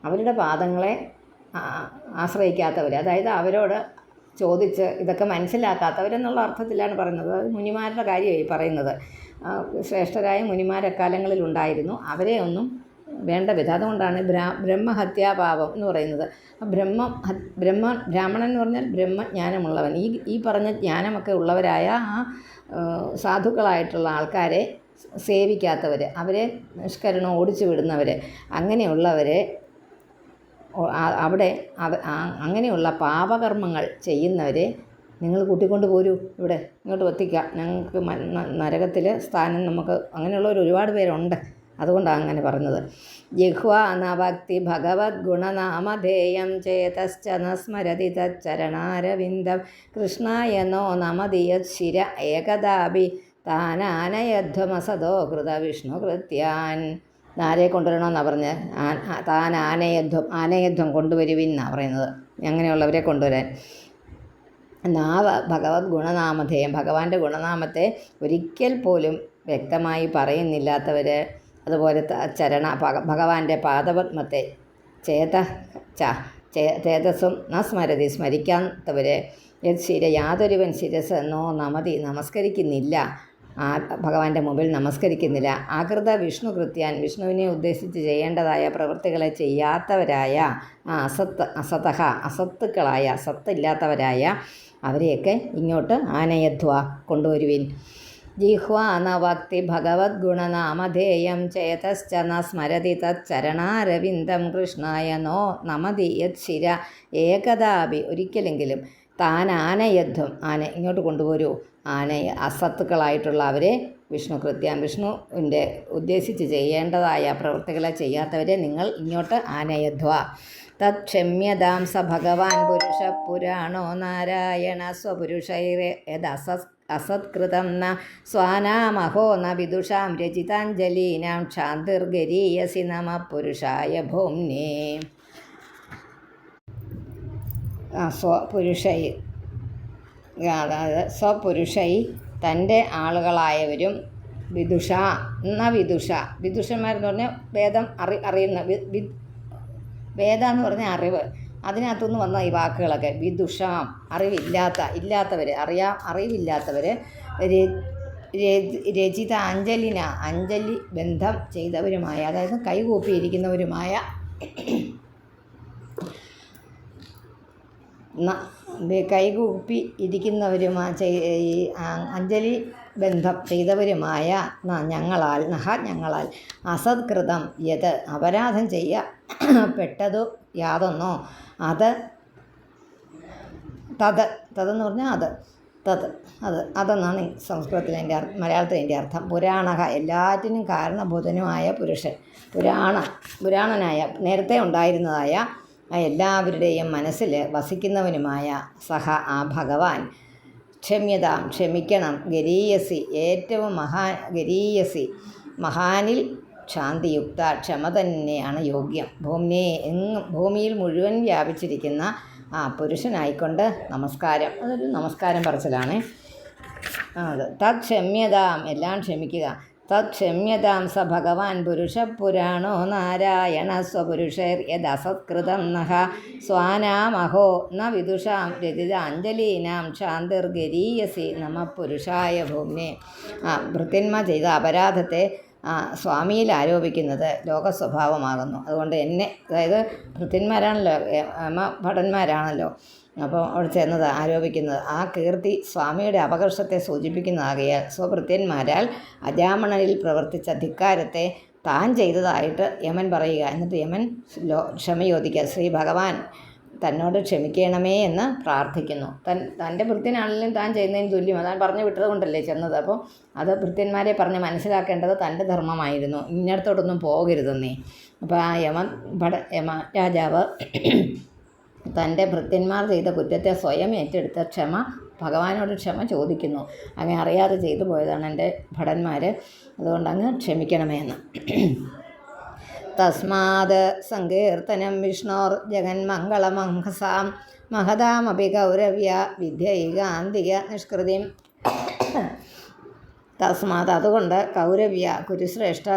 അവരുടെ പാദങ്ങളെ ആശ്രയിക്കാത്തവർ, അതായത് അവരോട് ചോദിച്ച് ഇതൊക്കെ മനസ്സിലാക്കാത്തവരെന്നുള്ള അർത്ഥത്തിലാണ് പറയുന്നത്. അത് മുനിമാരുടെ കാര്യമായി പറയുന്നത്. ശ്രേഷ്ഠരായ മുനിമാരക്കാലങ്ങളിൽ ഉണ്ടായിരുന്നു, അവരെ ഒന്നും വേണ്ട വിധം. അതുകൊണ്ടാണ് ബ്രഹ്മഹത്യാപാപം എന്ന് പറയുന്നത്. ബ്രാഹ്മണൻ എന്ന് പറഞ്ഞാൽ ബ്രഹ്മജ്ഞാനമുള്ളവൻ. ഈ പറഞ്ഞ ജ്ഞാനമൊക്കെ ഉള്ളവരായ ആ സാധുക്കളായിട്ടുള്ള ആൾക്കാരെ സേവിക്കാത്തവർ, അവരെ നിഷ്കരണം ഓടിച്ചു വിടുന്നവർ, അങ്ങനെയുള്ളവരെ അവിടെ അങ്ങനെയുള്ള പാപകർമ്മങ്ങൾ ചെയ്യുന്നവരെ നിങ്ങൾ കൂട്ടിക്കൊണ്ട് പോരൂ, ഇവിടെ ഇങ്ങോട്ട് എത്തിക്കാം, ഞങ്ങൾക്ക് നരകത്തിൽ സ്ഥാനം നമുക്ക്. അങ്ങനെയുള്ളവർ ഒരുപാട് പേരുണ്ട്, അതുകൊണ്ടാണ് അങ്ങനെ പറഞ്ഞത്. ജിഹ്വാ നഭക്തി ഭഗവത് ഗുണനാമധേയം ചേതശ്ച ന സ്മരതി തച്ചരണാരവിന്ദം കൃഷ്ണായ നോ നമതിയത് ശിര ഏകദാപി താനാനയധ്വമസതോ കൃത വിഷ്ണു കൃത്യാൻ. ആരെ കൊണ്ടുവരണമെന്നാണ് പറഞ്ഞത്? താൻ ആനയധ്വം കൊണ്ടുവരുവിന്നാണ് പറയുന്നത്. അങ്ങനെയുള്ളവരെ കൊണ്ടുവരാൻ. ഭഗവത് ഗുണനാമധേയം, ഭഗവാന്റെ ഗുണനാമത്തെ ഒരിക്കൽ പോലും വ്യക്തമായി പറയുന്നില്ലാത്തവർ, അതുപോലെ ഭഗവാന്റെ പാദപത്മത്തെ ചേതസ്സും ന സ്മരതി സ്മരിക്കാത്തവർ, യാതൊരുവൻ ശിരസ് എന്നോ നമസ്കരിക്കുന്നില്ല, ഭഗവാന്റെ മുമ്പിൽ നമസ്കരിക്കുന്നില്ല. ആകൃത വിഷ്ണു കൃത്യാൻ, വിഷ്ണുവിനെ ഉദ്ദേശിച്ച് ചെയ്യേണ്ടതായ പ്രവൃത്തികളെ ചെയ്യാത്തവരായ അസത്തുക്കളായ സത്തില്ലാത്തവരായ അവരെയൊക്കെ ഇങ്ങോട്ട് ആനയധ്വ കൊണ്ടുവരുവിൻ. ജിഹ്വാ നവക്തി ഭഗവത് ഗുണനാമധേയം ചേതശ്ച ന സ്മരതി തച്ചരണാരവിന്ദം കൃഷ്ണായ നോ നമതി യത് ശിര ഏകദാപി, ഒരിക്കലെങ്കിലും താൻ ആനയധ്വം, ഇങ്ങോട്ട് കൊണ്ടുപോരൂ. അസത്തുക്കളായിട്ടുള്ള അവരെ വിഷ്ണു കൃത്യാൻ, വിഷ്ണുവിൻ്റെ ഉദ്ദേശിച്ച് ചെയ്യേണ്ടതായ പ്രവൃത്തികളെ ചെയ്യാത്തവരെ നിങ്ങൾ ഇങ്ങോട്ട് ആനയധ്വ. തത് ക്ഷമ്യതാം സ ഭഗവാൻ പുരുഷ പുരാണോ നാരായണ സ്വപുരുഷൈരേദ അസത്കൃതം ന സ്വാനാമഹോ ന വിദുഷാം രചിതാഞ്ജലീനാം ക്ഷാന്തിർഗരീയസി നമ പുരുഷായ ഭൂമ്നേ. സ്വപുരുഷൈ തൻ്റെ ആളുകളായവരും വിദുഷന്മാരെന്ന് പറഞ്ഞാൽ വേദം അറിയുന്ന വേദ എന്ന് പറഞ്ഞാൽ അറിവ്, അതിനകത്തുനിന്ന് വന്ന ഈ വാക്കുകളൊക്കെ. വിദുഷാം ഇല്ലാത്തവർ, അറിവില്ലാത്തവർ. രചിത അഞ്ജലി ബന്ധം ചെയ്തവരുമായ, അതായത് കൈകൂപ്പിയിരിക്കുന്നവരുമായ, കൈകൂപ്പി ഇരിക്കുന്നവരുമായ അഞ്ജലി ബന്ധം ചെയ്തവരുമായ ഞങ്ങളാൽ അസത്കൃതം യത് അപരാധം ചെയ്യപ്പെട്ടതു യാതൊന്നോ അത് തതെന്ന് പറഞ്ഞാൽ അതെന്നാണ് സംസ്കൃതത്തിൽ മലയാളത്തിൽ എൻ്റെ അർത്ഥം. പുരാണക എല്ലാറ്റിനും കാരണഭൂതനുമായ പുരുഷൻ, പുരാണനായ നേരത്തെ ഉണ്ടായിരുന്നതായ എല്ലാവരുടെയും മനസ്സിൽ വസിക്കുന്നവനുമായ ആ ഭഗവാൻ. ക്ഷമിക്കണം. ഏറ്റവും മഹാനിൽ ശാന്തിയുക്ത ക്ഷമ തന്നെയാണ് യോഗ്യം. ഭൂമിയിൽ മുഴുവൻ വ്യാപിച്ചിരിക്കുന്ന ആ പുരുഷനായിക്കൊണ്ട് നമസ്കാരം. അതൊരു നമസ്കാരം പറച്ചിലാണ്. തത്ക്ഷമ്യതാം, എല്ലാം ക്ഷമിക്കുക. തത്ക്ഷമ്യതാം സ ഭഗവാൻ പുരുഷപുരാണോ നാരായണ സ്വപുരുഷൈർ യദസത്കൃതം നഃ സ്വാനാമഹോ ന വിദുഷാം രചിതാഞ്ജലീനാം ക്ഷാന്തിർഗരീയസി നമ പുരുഷായ ഭൂമ്നെ. ഭൃത്യന്മാർ ചെയ്ത അപരാധത്തെ സ്വാമിയിൽ ആരോപിക്കുന്നത് ലോകസ്വഭാവമാകുന്നു. അതുകൊണ്ട് അതായത് ഭൃത്യന്മാരാണല്ലോ, ഭടന്മാരാണല്ലോ, അപ്പോൾ അവിടെ ചെന്നത് ആരോപിക്കുന്നത് ആ കീർത്തി സ്വാമിയുടെ അപകർഷത്തെ സൂചിപ്പിക്കുന്നതാകയാൽ സ്വഭൃത്യന്മാരാൽ അജാമണനിൽ പ്രവർത്തിച്ച ധിക്കാരത്തെ താൻ ചെയ്തതായിട്ട് യമൻ പറയുക. എന്നിട്ട് യമൻ ക്ഷമയോദിക്കുക. ശ്രീ ഭഗവാൻ തന്നോട് ക്ഷമിക്കണമേ എന്ന് പ്രാർത്ഥിക്കുന്നു. തൻ്റെ ഭൃത്യനാണെങ്കിലും താൻ ചെയ്യുന്നതിന് തുല്യം. അതാണ് പറഞ്ഞു വിട്ടത് കൊണ്ടല്ലേ ചെന്നത്. അപ്പോൾ അത് ഭൃത്യന്മാരെ പറഞ്ഞ് മനസ്സിലാക്കേണ്ടത് തൻ്റെ ധർമ്മമായിരുന്നു. ഇന്നടത്തോട്ടൊന്നും പോകരുതെന്നേ. അപ്പോൾ ആ യമ രാജാവ് തൻ്റെ ഭൃത്യന്മാർ ചെയ്ത കുറ്റത്തെ സ്വയം ഏറ്റെടുത്ത് ക്ഷമ ഭഗവാനോട് ക്ഷമ ചോദിക്കുന്നു. അങ്ങനെ അറിയാതെ ചെയ്തു പോയതാണ് എൻ്റെ ഭടന്മാർ, അതുകൊണ്ട് അങ്ങ് ക്ഷമിക്കണമേ എന്ന്. തസ്മാത് സങ്കീർത്തനം വിഷ്ണോർ ജഗന്മംഗളമംഹസാം മഹതാമപി കൗരവ്യ വിദ്യൈകാന്തിക നിഷ്കൃതിം. തസ്മാത് അതുകൊണ്ട് കൗരവ്യ കുരുശ്രേഷ്ഠ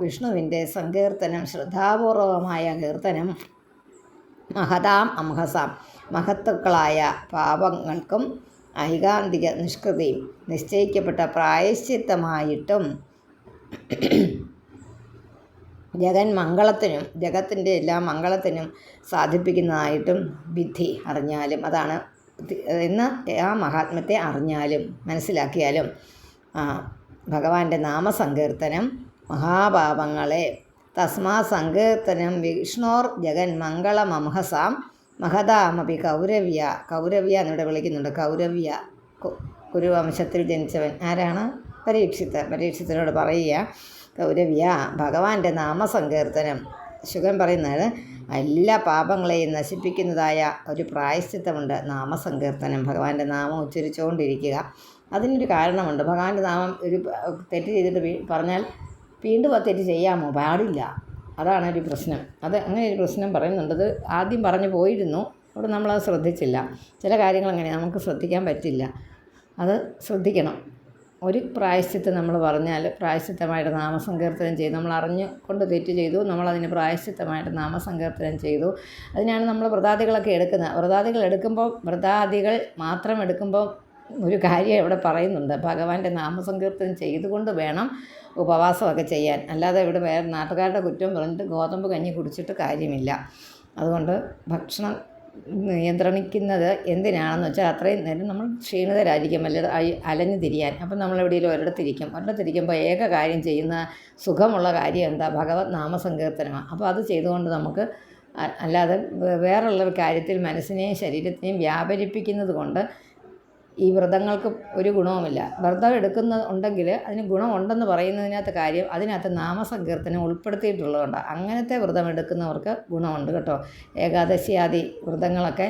വിഷ്ണുവിൻ്റെ സങ്കീർത്തനം ശ്രദ്ധാപൂർവമായ കീർത്തനം മഹതാം അംഹസാം മഹത്തുക്കളായ പാപങ്ങൾക്കും ഐകാന്തിക നിഷ്കൃതിയും നിശ്ചയിക്കപ്പെട്ട പ്രായശ്ചിത്തമായിട്ടും ജഗന്മംഗളത്തിനും ജഗത്തിൻ്റെ എല്ലാ മംഗളത്തിനും സാധിപ്പിക്കുന്നതായിട്ടും വിധി അറിഞ്ഞാലും, അതാണ് എന്ന് ആ മഹാത്മ്യത്തെ അറിഞ്ഞാലും മനസ്സിലാക്കിയാലും ഭഗവാന്റെ നാമസങ്കീർത്തനം മഹാപാപങ്ങളെ തസ്മാ സങ്കീർത്തനം വിഷ്ണോർ ജഗന്മംഗളമംഹസാം മഹതാമപി കൗരവ്യ എന്നിവിടെ വിളിക്കുന്നുണ്ട്. കൗരവ്യ കുരുവംശത്തിൽ ജനിച്ചവൻ ആരാണ്? പരീക്ഷിത്തിനോട് പറയുക, കൗരവ്യ ഭഗവാന്റെ നാമസങ്കീർത്തനം. ശുഗൻ പറയുന്നത് എല്ലാ പാപങ്ങളെയും നശിപ്പിക്കുന്നതായ ഒരു പ്രായശ്ചിത്തമുണ്ട് നാമസങ്കീർത്തനം. ഭഗവാന്റെ നാമം ഉച്ചരിച്ചുകൊണ്ടിരിക്കുക. അതിനൊരു കാരണമുണ്ട്. ഭഗവാന്റെ നാമം ഒരു തെറ്റ് ചെയ്തിട്ട് പറഞ്ഞാൽ വീണ്ടും ആ തെറ്റ് ചെയ്യാമോ? പാടില്ല. അതാണ് ഒരു പ്രശ്നം. അത് അങ്ങനെ ഒരു പ്രശ്നം പറയുന്നുണ്ട്. അത് ആദ്യം പറഞ്ഞു പോയിരുന്നു, അവിടെ നമ്മളത് ശ്രദ്ധിച്ചില്ല. ചില കാര്യങ്ങൾ അങ്ങനെ നമുക്ക് ശ്രദ്ധിക്കാൻ പറ്റില്ല, അത് ശ്രദ്ധിക്കണം. ഒരു പ്രായശ്ചിത്തം നമ്മൾ പറഞ്ഞാൽ പ്രായശ്ചിത്തമായിട്ട് നാമസങ്കീർത്തനം ചെയ്തു, നമ്മൾ അറിഞ്ഞു കൊണ്ട് തെറ്റ് ചെയ്തു, നമ്മളതിന് പ്രായശ്ചിത്തമായിട്ട് നാമസങ്കീർത്തനം ചെയ്തു. അതിനാണ് നമ്മൾ വ്രതാദികളൊക്കെ എടുക്കുന്നത്. വ്രതാദികൾ മാത്രം എടുക്കുമ്പോൾ ഒരു കാര്യം ഇവിടെ പറയുന്നുണ്ട്. ഭഗവാന്റെ നാമസങ്കീർത്തനം ചെയ്തുകൊണ്ട് വേണം ഉപവാസമൊക്കെ ചെയ്യാൻ. അല്ലാതെ ഇവിടെ വേറെ നാട്ടുകാരുടെ കുറ്റം പറഞ്ഞിട്ട് ഗോതമ്പ് കഞ്ഞി കുടിച്ചിട്ട് കാര്യമില്ല. അതുകൊണ്ട് ഭക്ഷണം നിയന്ത്രണിക്കുന്നത് എന്തിനാണെന്ന് വെച്ചാൽ അത്രയും നേരം നമ്മൾ ക്ഷീണിതരായിരിക്കും, അല്ലെങ്കിൽ അലഞ്ഞു തിരിയാൻ. അപ്പം നമ്മളെവിടെയെങ്കിലും ഒരിടത്തിരിക്കുമ്പോൾ ഏക കാര്യം ചെയ്യുന്ന സുഖമുള്ള കാര്യം എന്താ? ഭഗവത് നാമസങ്കീർത്തനമാണ്. അപ്പോൾ അത് ചെയ്തുകൊണ്ട് നമുക്ക് അല്ലാതെ വേറുള്ള കാര്യത്തിൽ മനസ്സിനെയും ശരീരത്തിനെയും വ്യാപരിപ്പിക്കുന്നത് കൊണ്ട് ഈ വ്രതങ്ങൾക്ക് ഒരു ഗുണവുമില്ല. വ്രതം ഉണ്ടെങ്കിൽ അതിന് ഗുണമുണ്ടെന്ന് പറയുന്നതിനകത്ത് കാര്യം അതിനകത്ത് നാമസങ്കീർത്തനം ഉൾപ്പെടുത്തിയിട്ടുള്ളതുകൊണ്ടാണ്. അങ്ങനത്തെ വ്രതം എടുക്കുന്നവർക്ക് ഗുണമുണ്ട് കേട്ടോ. ഏകാദശിയാദി വ്രതങ്ങളൊക്കെ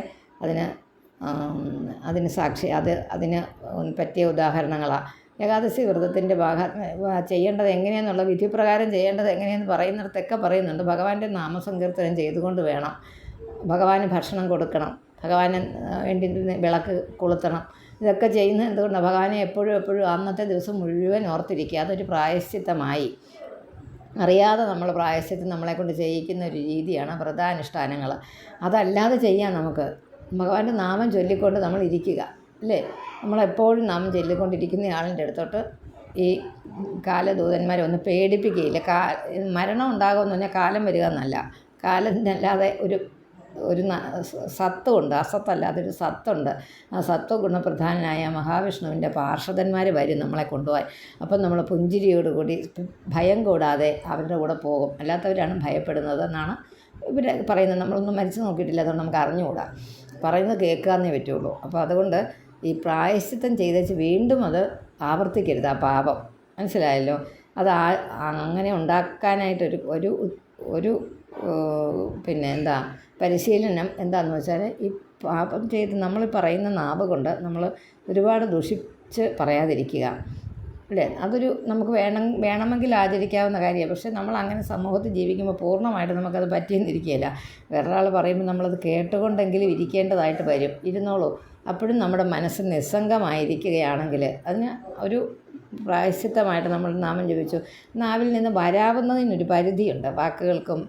അതിന് സാക്ഷി, അതിന് പറ്റിയ ഉദാഹരണങ്ങളാണ്. ഏകാദശി വ്രതത്തിൻ്റെ ചെയ്യേണ്ടത് എങ്ങനെയെന്നുള്ള വിധിപ്രകാരം ചെയ്യേണ്ടത് എങ്ങനെയെന്ന് പറയുന്നിടത്തൊക്കെ പറയുന്നുണ്ട്. ഭഗവാന്റെ നാമസങ്കീർത്തനം ചെയ്തുകൊണ്ട് വേണം. ഭഗവാന് ഭക്ഷണം കൊടുക്കണം, ഭഗവാന് വേണ്ടി വിളക്ക് കൊളുത്തണം. ഇതൊക്കെ ചെയ്യുന്നത് എന്തുകൊണ്ടാണ്? ഭഗവാനെ എപ്പോഴും അന്നത്തെ ദിവസം മുഴുവൻ ഓർത്തിരിക്കുക. അതൊരു പ്രായശ്ചിത്തമായി. അറിയാതെ നമ്മൾ പ്രായശ്ചിത്തം നമ്മളെക്കൊണ്ട് ചെയ്യിക്കുന്ന ഒരു രീതിയാണ് വ്രതാനുഷ്ഠാനങ്ങൾ. അതല്ലാതെ ചെയ്യാം നമുക്ക്. ഭഗവാന്റെ നാമം ചൊല്ലിക്കൊണ്ട് നമ്മൾ ഇരിക്കുക, അല്ലേ? നമ്മളെപ്പോഴും നാമം ചൊല്ലിക്കൊണ്ടിരിക്കുന്ന ആളിൻ്റെ അടുത്തോട്ട് ഈ കാലദൂതന്മാരെ ഒന്നും പേടിപ്പിക്കുകയില്ല. മരണം ഉണ്ടാകുമെന്ന് പറഞ്ഞാൽ കാലം വരിക എന്നല്ല. കാലത്തിനല്ലാതെ ഒരു സത്വമുണ്ട്, അസത്തല്ല, അതൊരു സത്തുണ്ട്. ആ സത്വ ഗുണപ്രധാനനായ മഹാവിഷ്ണുവിൻ്റെ പാർഷദന്മാർ വരും നമ്മളെ കൊണ്ടുപോകാൻ. അപ്പം നമ്മൾ പുഞ്ചിരിയോടുകൂടി ഭയം കൂടാതെ അവരുടെ കൂടെ പോകും. അല്ലാത്തവരാണ് ഭയപ്പെടുന്നത് എന്നാണ് ഇവർ പറയുന്നത്. നമ്മളൊന്നും മരിച്ചു നോക്കിയിട്ടില്ല, അതുകൊണ്ട് നമുക്ക് അറിഞ്ഞുകൂടാ. പറയുന്നത് കേൾക്കാമെന്നേ പറ്റുള്ളൂ. അപ്പോൾ അതുകൊണ്ട് ഈ പ്രായശ്ചിത്തം ചെയ്തേച്ച് വീണ്ടും അത് ആവർത്തിക്കരുത് ആ പാപം. മനസ്സിലായല്ലോ? അത് അങ്ങനെ ഉണ്ടാക്കാനായിട്ടൊരു ഒരു പിന്നെ പരിശീലനം എന്താണെന്ന് വെച്ചാൽ ഈ പാപം ചെയ്ത് നമ്മൾ പറയുന്ന നാവ് കൊണ്ട് നമ്മൾ ഒരുപാട് ദുഷിച്ച് പറയാതിരിക്കുക, അല്ലേ? അതൊരു നമുക്ക് വേണമെങ്കിൽ ആചരിക്കാവുന്ന കാര്യമാണ്. പക്ഷേ നമ്മൾ അങ്ങനെ സമൂഹത്തിൽ ജീവിക്കുമ്പോൾ പൂർണ്ണമായിട്ട് നമുക്കത് പറ്റിയെന്നിരിക്കുകയില്ല. വേറൊരാൾ പറയുമ്പോൾ നമ്മളത് കേട്ടുകൊണ്ടെങ്കിലും ഇരിക്കേണ്ടതായിട്ട് വരും. ഇരുന്നോളൂ. അപ്പോഴും നമ്മുടെ മനസ്സ് നിസ്സംഗമായിരിക്കുകയാണെങ്കിൽ അതിന് ഒരു പ്രായശ്ചിത്തമായിട്ട് നമ്മൾ നാമം ജപിച്ചു. നാവിൽ നിന്ന് വരാവുന്നതിനൊരു പരിധിയുണ്ട്. വാക്കുകൾക്കും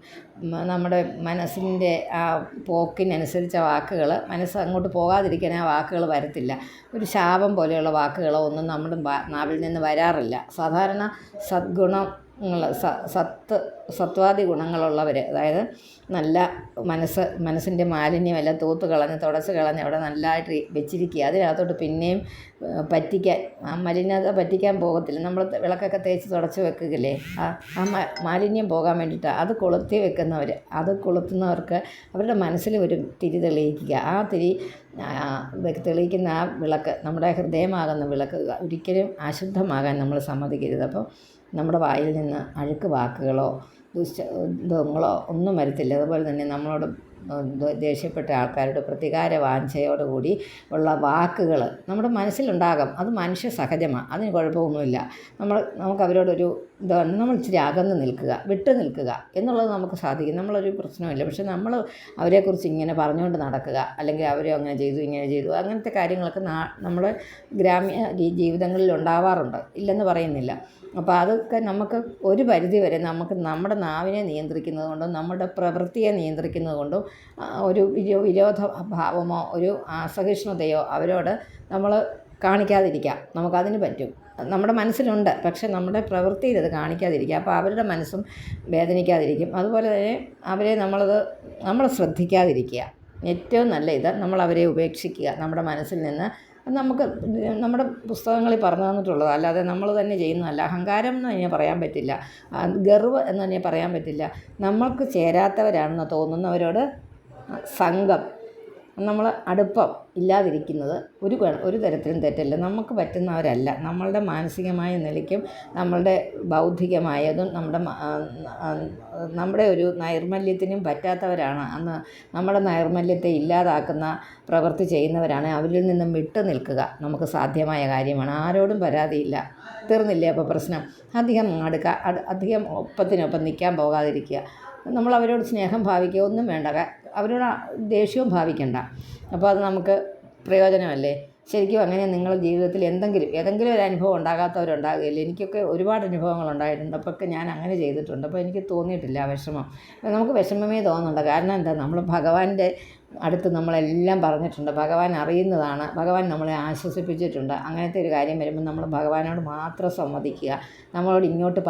നമ്മുടെ മനസ്സിൻ്റെ ആ പോക്കിനനുസരിച്ച വാക്കുകൾ, മനസ്സ് അങ്ങോട്ട് പോകാതിരിക്കാൻ ആ വാക്കുകൾ വരത്തില്ല. ഒരു ശാപം പോലെയുള്ള വാക്കുകളോ ഒന്നും നമ്മുടെ നാവിൽ നിന്ന് വരാറില്ല. സാധാരണ സത്വാദി ഗുണങ്ങളുള്ളവർ, അതായത് നല്ല മനസ്സിൻ്റെ മാലിന്യമെല്ലാം തൂത്ത് കളഞ്ഞ് തുടച്ച് കളഞ്ഞ് അവിടെ നല്ലതായിട്ട് വെച്ചിരിക്കുക. അതിനകത്തോട്ട് പിന്നെയും മലിനത പറ്റിക്കാൻ പോകത്തില്ല. നമ്മൾ വിളക്കൊക്കെ തേച്ച് തുടച്ച് വെക്കുകയില്ലേ, ആ മാലിന്യം പോകാൻ വേണ്ടിയിട്ടാണ് അത് കൊളുത്തി വെക്കുന്നവർ. അത് കൊളുത്തുന്നവർക്ക് അവരുടെ മനസ്സിൽ ഒരു തിരി തെളിയിക്കുക. ആ തിരി തെളിയിക്കുന്ന ആ വിളക്ക്, നമ്മുടെ ഹൃദയമാകുന്ന വിളക്ക് ഒരിക്കലും അശുദ്ധമാകാൻ നമ്മൾ സമ്മതിക്കരുത്. അപ്പോൾ നമ്മുടെ വായിൽ നിന്ന് അഴുക്ക് വാക്കുകളോ ദുശ്ശബ്ദങ്ങളോ ഒന്നും വരത്തില്ല. അതുപോലെ തന്നെ നമ്മളോട് ദേഷ്യപ്പെട്ട ആൾക്കാരോട് പ്രതികാര വാഞ്ചയോടുകൂടി ഉള്ള വാക്കുകൾ നമ്മുടെ മനസ്സിലുണ്ടാകും. അത് മനുഷ്യ സഹജമാണ്, അതിന് കുഴപ്പമൊന്നുമില്ല. നമുക്ക് അവരോടൊരു ഇതാണ്, നമ്മൾ ഇച്ചിരി അകന്ന് നിൽക്കുക, വിട്ടു നിൽക്കുക എന്നുള്ളത് നമുക്ക് സാധിക്കും. നമ്മളൊരു പ്രശ്നമില്ല. പക്ഷെ നമ്മൾ അവരെക്കുറിച്ച് ഇങ്ങനെ പറഞ്ഞുകൊണ്ട് നടക്കുക, അല്ലെങ്കിൽ അവരെ അങ്ങനെ ചെയ്തു ഇങ്ങനെ ചെയ്തു, അങ്ങനത്തെ കാര്യങ്ങളൊക്കെ നമ്മുടെ ഗ്രാമ്യ ജീവിതങ്ങളിൽ ഉണ്ടാവാറുണ്ട്, ഇല്ലെന്ന് പറയുന്നില്ല. അപ്പോൾ അതൊക്കെ നമുക്ക് ഒരു പരിധി വരെ നമുക്ക് നമ്മുടെ നാവിനെ നിയന്ത്രിക്കുന്നത് കൊണ്ടും നമ്മുടെ പ്രവൃത്തിയെ നിയന്ത്രിക്കുന്നത് കൊണ്ടും ഒരു വിരോധ ഭാവമോ ഒരു അസഹിഷ്ണുതയോ അവരോട് നമ്മൾ കാണിക്കാതിരിക്കാം. നമുക്കതിന് പറ്റും. നമ്മുടെ മനസ്സിലുണ്ട്, പക്ഷെ നമ്മുടെ പ്രവൃത്തിയിൽ അത് കാണിക്കാതിരിക്കുക. അപ്പോൾ അവരുടെ മനസ്സും വേദനിക്കാതിരിക്കും. അതുപോലെ തന്നെ അവരെ നമ്മൾ ശ്രദ്ധിക്കാതിരിക്കുക. ഏറ്റവും നല്ല നമ്മൾ അവരെ ഉപേക്ഷിക്കുക നമ്മുടെ മനസ്സിൽ നിന്ന്. നമുക്ക് നമ്മുടെ പുസ്തകങ്ങളിൽ പറഞ്ഞു തന്നിട്ടുള്ളത്, അല്ലാതെ നമ്മൾ തന്നെ ചെയ്യുന്നതല്ല. അഹങ്കാരം എന്ന് തന്നെ പറയാൻ പറ്റില്ല, ഗർവ് എന്ന് തന്നെ പറയാൻ പറ്റില്ല. നമ്മൾക്ക് ചേരാത്തവരാണെന്ന് തോന്നുന്നവരോട് സംഘം, നമ്മൾ അടുപ്പം ഇല്ലാതിരിക്കുന്നത് ഒരു തരത്തിലും തെറ്റല്ല. നമുക്ക് പറ്റുന്നവരല്ല. നമ്മളുടെ മാനസികമായ നിലയ്ക്കും നമ്മളുടെ ബൗദ്ധികമായതും നമ്മുടെ ഒരു നൈർമല്യത്തിനും പറ്റാത്തവരാണ്. അന്ന് നമ്മുടെ നൈർമല്യത്തെ ഇല്ലാതാക്കുന്ന പ്രവൃത്തി ചെയ്യുന്നവരാണ്. അവരിൽ നിന്നും വിട്ടു നിൽക്കുക നമുക്ക് സാധ്യമായ കാര്യമാണ്. ആരോടും പരാതിയില്ല, തീർന്നില്ലേ അപ്പോൾ പ്രശ്നം. അധികം ഒപ്പത്തിനൊപ്പം നിൽക്കാൻ പോകാതിരിക്കുക. നമ്മൾ അവരോട് സ്നേഹം ഭാവിക്കുക, ഒന്നും വേണ്ട, അവരോട് ദേഷ്യവും ഭാവിക്കണ്ട. അപ്പോൾ അത് നമുക്ക് പ്രയോജനമല്ലേ. ശരിക്കും അങ്ങനെ നിങ്ങളുടെ ജീവിതത്തിൽ ഏതെങ്കിലും ഒരു അനുഭവം ഉണ്ടാകാത്തവരുണ്ടാകുകയില്ല. എനിക്കൊക്കെ ഒരുപാട് അനുഭവങ്ങൾ ഉണ്ടായിട്ടുണ്ട്. അപ്പോഴൊക്കെ ഞാൻ അങ്ങനെ ചെയ്തിട്ടുണ്ട്. അപ്പോൾ എനിക്ക് തോന്നിയിട്ടില്ല വിഷമം. നമുക്ക് വിഷമമേ തോന്നുന്നുണ്ട്. കാരണം എന്താ, നമ്മൾ ഭഗവാന്റെ അടുത്ത് നമ്മളെല്ലാം പറഞ്ഞിട്ടുണ്ട്. ഭഗവാൻ അറിയുന്നതാണ്. ഭഗവാൻ നമ്മളെ ആശ്വസിപ്പിച്ചിട്ടുണ്ട്. അങ്ങനത്തെ ഒരു കാര്യം വരുമ്പോൾ നമ്മൾ ഭഗവാനോട് മാത്രം സമ്മതിക്കുക. നമ്മളോട് ഇങ്ങോട്ട്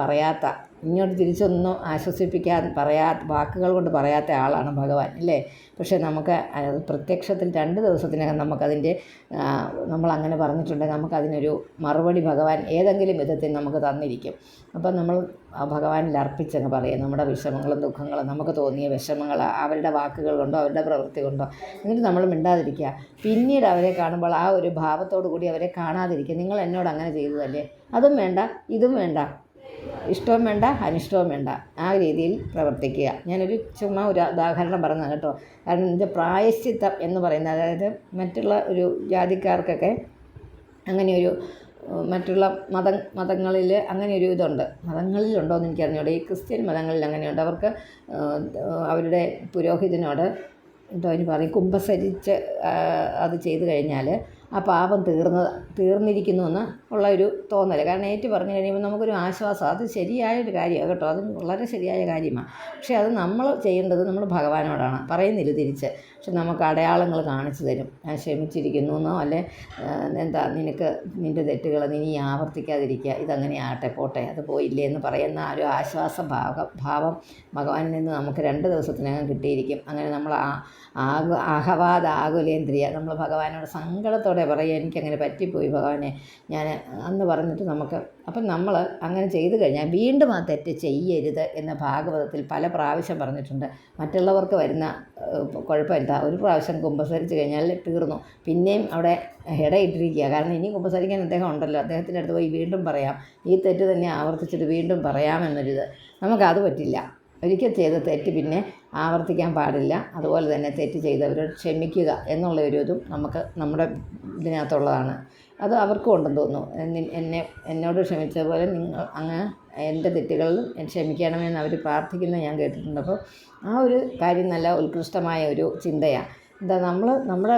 തിരിച്ചൊന്നും വാക്കുകൾ കൊണ്ട് പറയാത്ത ആളാണ് ഭഗവാൻ, അല്ലേ? പക്ഷേ നമുക്ക് പ്രത്യക്ഷത്തിൽ 2 ദിവസത്തിനകം നമ്മളങ്ങനെ പറഞ്ഞിട്ടുണ്ടെങ്കിൽ നമുക്കതിനൊരു മറുപടി ഭഗവാൻ ഏതെങ്കിലും വിധത്തിൽ നമുക്ക് തന്നിരിക്കും. അപ്പം നമ്മൾ ഭഗവാനിൽ അർപ്പിച്ചങ്ങ് പറയുക നമ്മുടെ വിഷമങ്ങളും ദുഃഖങ്ങളും, നമുക്ക് തോന്നിയ വിഷമങ്ങൾ അവരുടെ വാക്കുകൾ കൊണ്ടോ അവരുടെ പ്രവൃത്തി കൊണ്ടോ. എന്നിട്ട് നമ്മൾ മിണ്ടാതിരിക്കുക. പിന്നീട് അവരെ കാണുമ്പോൾ ആ ഒരു ഭാവത്തോടു കൂടി അവരെ കാണാതിരിക്കുക. നിങ്ങൾ എന്നോട് അങ്ങനെ ചെയ്തതല്ലേ, അതും വേണ്ട ഇതും വേണ്ട, ഇഷ്ടവും വേണ്ട അനിഷ്ടവും വേണ്ട, ആ രീതിയിൽ പ്രവർത്തിക്കുക. ഞാനൊരു ചുമ്മാ ഒരു ഉദാഹരണം പറഞ്ഞത് കേട്ടോ. കാരണം ഇതിൻ്റെ പ്രായശ്ചിത്തം എന്ന് പറയുന്നത്, അതായത് മറ്റുള്ള ഒരു ജാതിക്കാർക്കൊക്കെ അങ്ങനെയൊരു മറ്റുള്ള മതങ്ങളിൽ അങ്ങനെയൊരു ഇതുണ്ട്. മതങ്ങളിലുണ്ടോ എന്ന് എനിക്കറിഞ്ഞൂടെ. ഈ ക്രിസ്ത്യൻ മതങ്ങളിൽ അങ്ങനെയുണ്ട്. അവർക്ക് അവരുടെ പുരോഹിതനോട് അതിന് പറയും, കുമ്പസരിച്ച് അത് ചെയ്തു കഴിഞ്ഞാൽ ആ പാപം തീർന്നിരിക്കുന്നു എന്ന് ഉള്ള ഒരു തോന്നൽ. കാരണം ഏറ്റു പറഞ്ഞു കഴിയുമ്പോൾ നമുക്കൊരു ആശ്വാസം. അത് ശരിയായൊരു കാര്യമാണ് കേട്ടോ, അത് വളരെ ശരിയായ കാര്യമാണ്. പക്ഷേ അത് നമ്മൾ ചെയ്യേണ്ടത് നമ്മൾ ഭഗവാനോടാണ്. പറയുന്നില്ല തിരിച്ച്, പക്ഷെ നമുക്ക് അടയാളങ്ങൾ കാണിച്ചു തരും. ഞാൻ ക്ഷമിച്ചിരിക്കുന്നു എന്നോ അല്ലെ നിൻ്റെ തെറ്റുകൾ നീ ആവർത്തിക്കാതിരിക്കുക, ഇതങ്ങനെ ആകട്ടെ പോട്ടെ, അത് പോയില്ലേ എന്ന് പറയുന്ന ഒരു ആശ്വാസ ഭാവം ഭഗവാനിൽ നിന്ന് നമുക്ക് 2 ദിവസത്തിനകം കിട്ടിയിരിക്കും. അങ്ങനെ നമ്മൾ ആകുലേന്ദ്രിയ നമ്മൾ ഭഗവാനോട് സങ്കടത്തോടെ പറയുക, എനിക്കങ്ങനെ പറ്റിപ്പോയി ഭഗവാനെ ഞാൻ അന്ന് പറഞ്ഞിട്ട് നമുക്ക്. അപ്പം നമ്മൾ അങ്ങനെ ചെയ്തു കഴിഞ്ഞാൽ വീണ്ടും ആ തെറ്റ് ചെയ്യരുത് എന്ന് ഭാഗവതത്തിൽ പല പ്രാവശ്യം പറഞ്ഞിട്ടുണ്ട്. മറ്റുള്ളവർക്ക് വരുന്ന കുഴപ്പം എന്താ, ഒരു പ്രാവശ്യം കുമ്പസരിച്ച് കഴിഞ്ഞാൽ തീർന്നു, പിന്നെയും അവിടെ ഇടയിട്ടിരിക്കുക. കാരണം ഇനി കുമ്പസരിക്കാൻ അദ്ദേഹം ഉണ്ടല്ലോ, അദ്ദേഹത്തിൻ്റെ അടുത്ത് പോയി വീണ്ടും പറയാം, ഈ തെറ്റ് തന്നെ ആവർത്തിച്ചിട്ട് വീണ്ടും പറയാമെന്നൊരിത്. നമുക്കത് പറ്റില്ല. ഒരിക്കൽ ചെയ്ത തെറ്റ് പിന്നെ ആവർത്തിക്കാൻ പാടില്ല. അതുപോലെ തന്നെ തെറ്റ് ചെയ്തവരോട് ക്ഷമിക്കുക എന്നുള്ള ഒരു ഇതും നമുക്ക് നമ്മുടെ ഇതിനകത്തുള്ളതാണ്. അത് അവർക്കും ഉണ്ടെന്ന് തോന്നുന്നു. എന്നോട് ക്ഷമിച്ചതുപോലെ അങ്ങ് എൻ്റെ തെറ്റുകളിൽ ക്ഷമിക്കണമെന്ന് അവർ പ്രാർത്ഥിക്കുന്നത് ഞാൻ കേട്ടിട്ടുണ്ട്. അപ്പോൾ ആ ഒരു കാര്യം നല്ല ഉത്കൃഷ്ടമായ ഒരു ചിന്തയാണ്. നമ്മുടെ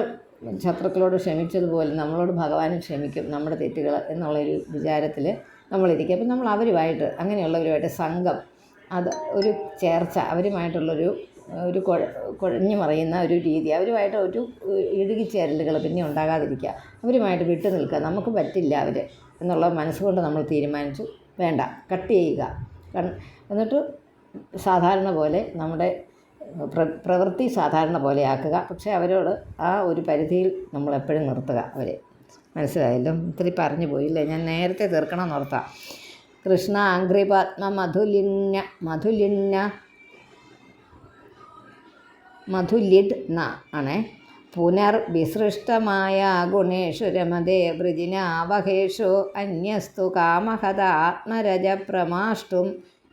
ശത്രുക്കളോട് ക്ഷമിച്ചതുപോലെ നമ്മളോട് ഭഗവാനും ക്ഷമിക്കും നമ്മുടെ തെറ്റുകൾ എന്നുള്ളൊരു വിചാരത്തിൽ നമ്മളിരിക്കുക. അപ്പം നമ്മൾ അവരുമായിട്ട് അങ്ങനെയുള്ളവരുമായിട്ട് സംഘം, അത് ഒരു ചേർച്ച, അവരുമായിട്ടുള്ളൊരു കുഴഞ്ഞു മറിയുന്ന ഒരു രീതി, അവരുമായിട്ട് ഒരു ഇടുകിച്ചേരലുകൾ പിന്നെ ഉണ്ടാകാതിരിക്കുക, അവരുമായിട്ട് വിട്ടു നിൽക്കുക. നമുക്ക് പറ്റില്ല അവർ എന്നുള്ള മനസ്സുകൊണ്ട് നമ്മൾ തീരുമാനിച്ചു, വേണ്ട, കട്ട് ചെയ്യുക. എന്നിട്ട് സാധാരണ പോലെ നമ്മുടെ പ്രവൃത്തി സാധാരണ പോലെ ആക്കുക. പക്ഷേ അവരോട് ആ ഒരു പരിധിയിൽ നമ്മളെപ്പോഴും നിർത്തുക അവരെ. മനസ്സിലായല്ലോ? ഇത്തിരി പറഞ്ഞു പോയില്ലേ, ഞാൻ നേരത്തെ തീർക്കണമെന്ന് ഓർത്താം. കൃഷ്ണ അംഘ്രിപത്മ മധുലിഡ് ന ആണേ. പുനർവിസൃഷ്ടമായ ഗുണേഷു രമതേ വൃജിനാവഹേഷു അന്യസ്തു കാമഹത ആത്മരജ പ്രമാഷ്ടും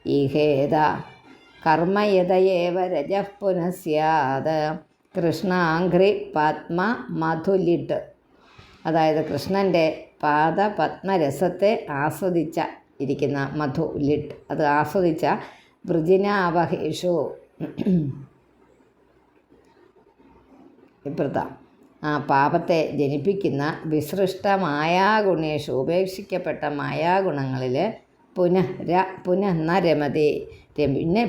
ഈഹേത കർമ്മയതയേവ രജഃ പുനഃ സ്യാത്. കൃഷ്ണാംഘ്രി പത്മ മധുലിട്ട്, അതായത് കൃഷ്ണൻ്റെ പാദപത്മരസത്തെ ആസ്വദിച്ച ഇരിക്കുന്ന മധുലിട്ട്, അത് ആസ്വദിച്ച വൃജിനാവഹേഷു ഇപ്പൃത ആ പാപത്തെ ജനിപ്പിക്കുന്ന വിസൃഷ്ട മായാഗുണേഷു, ഉപേക്ഷിക്കപ്പെട്ട മായാഗുണങ്ങളിൽ പുനഃ ന രമതേ,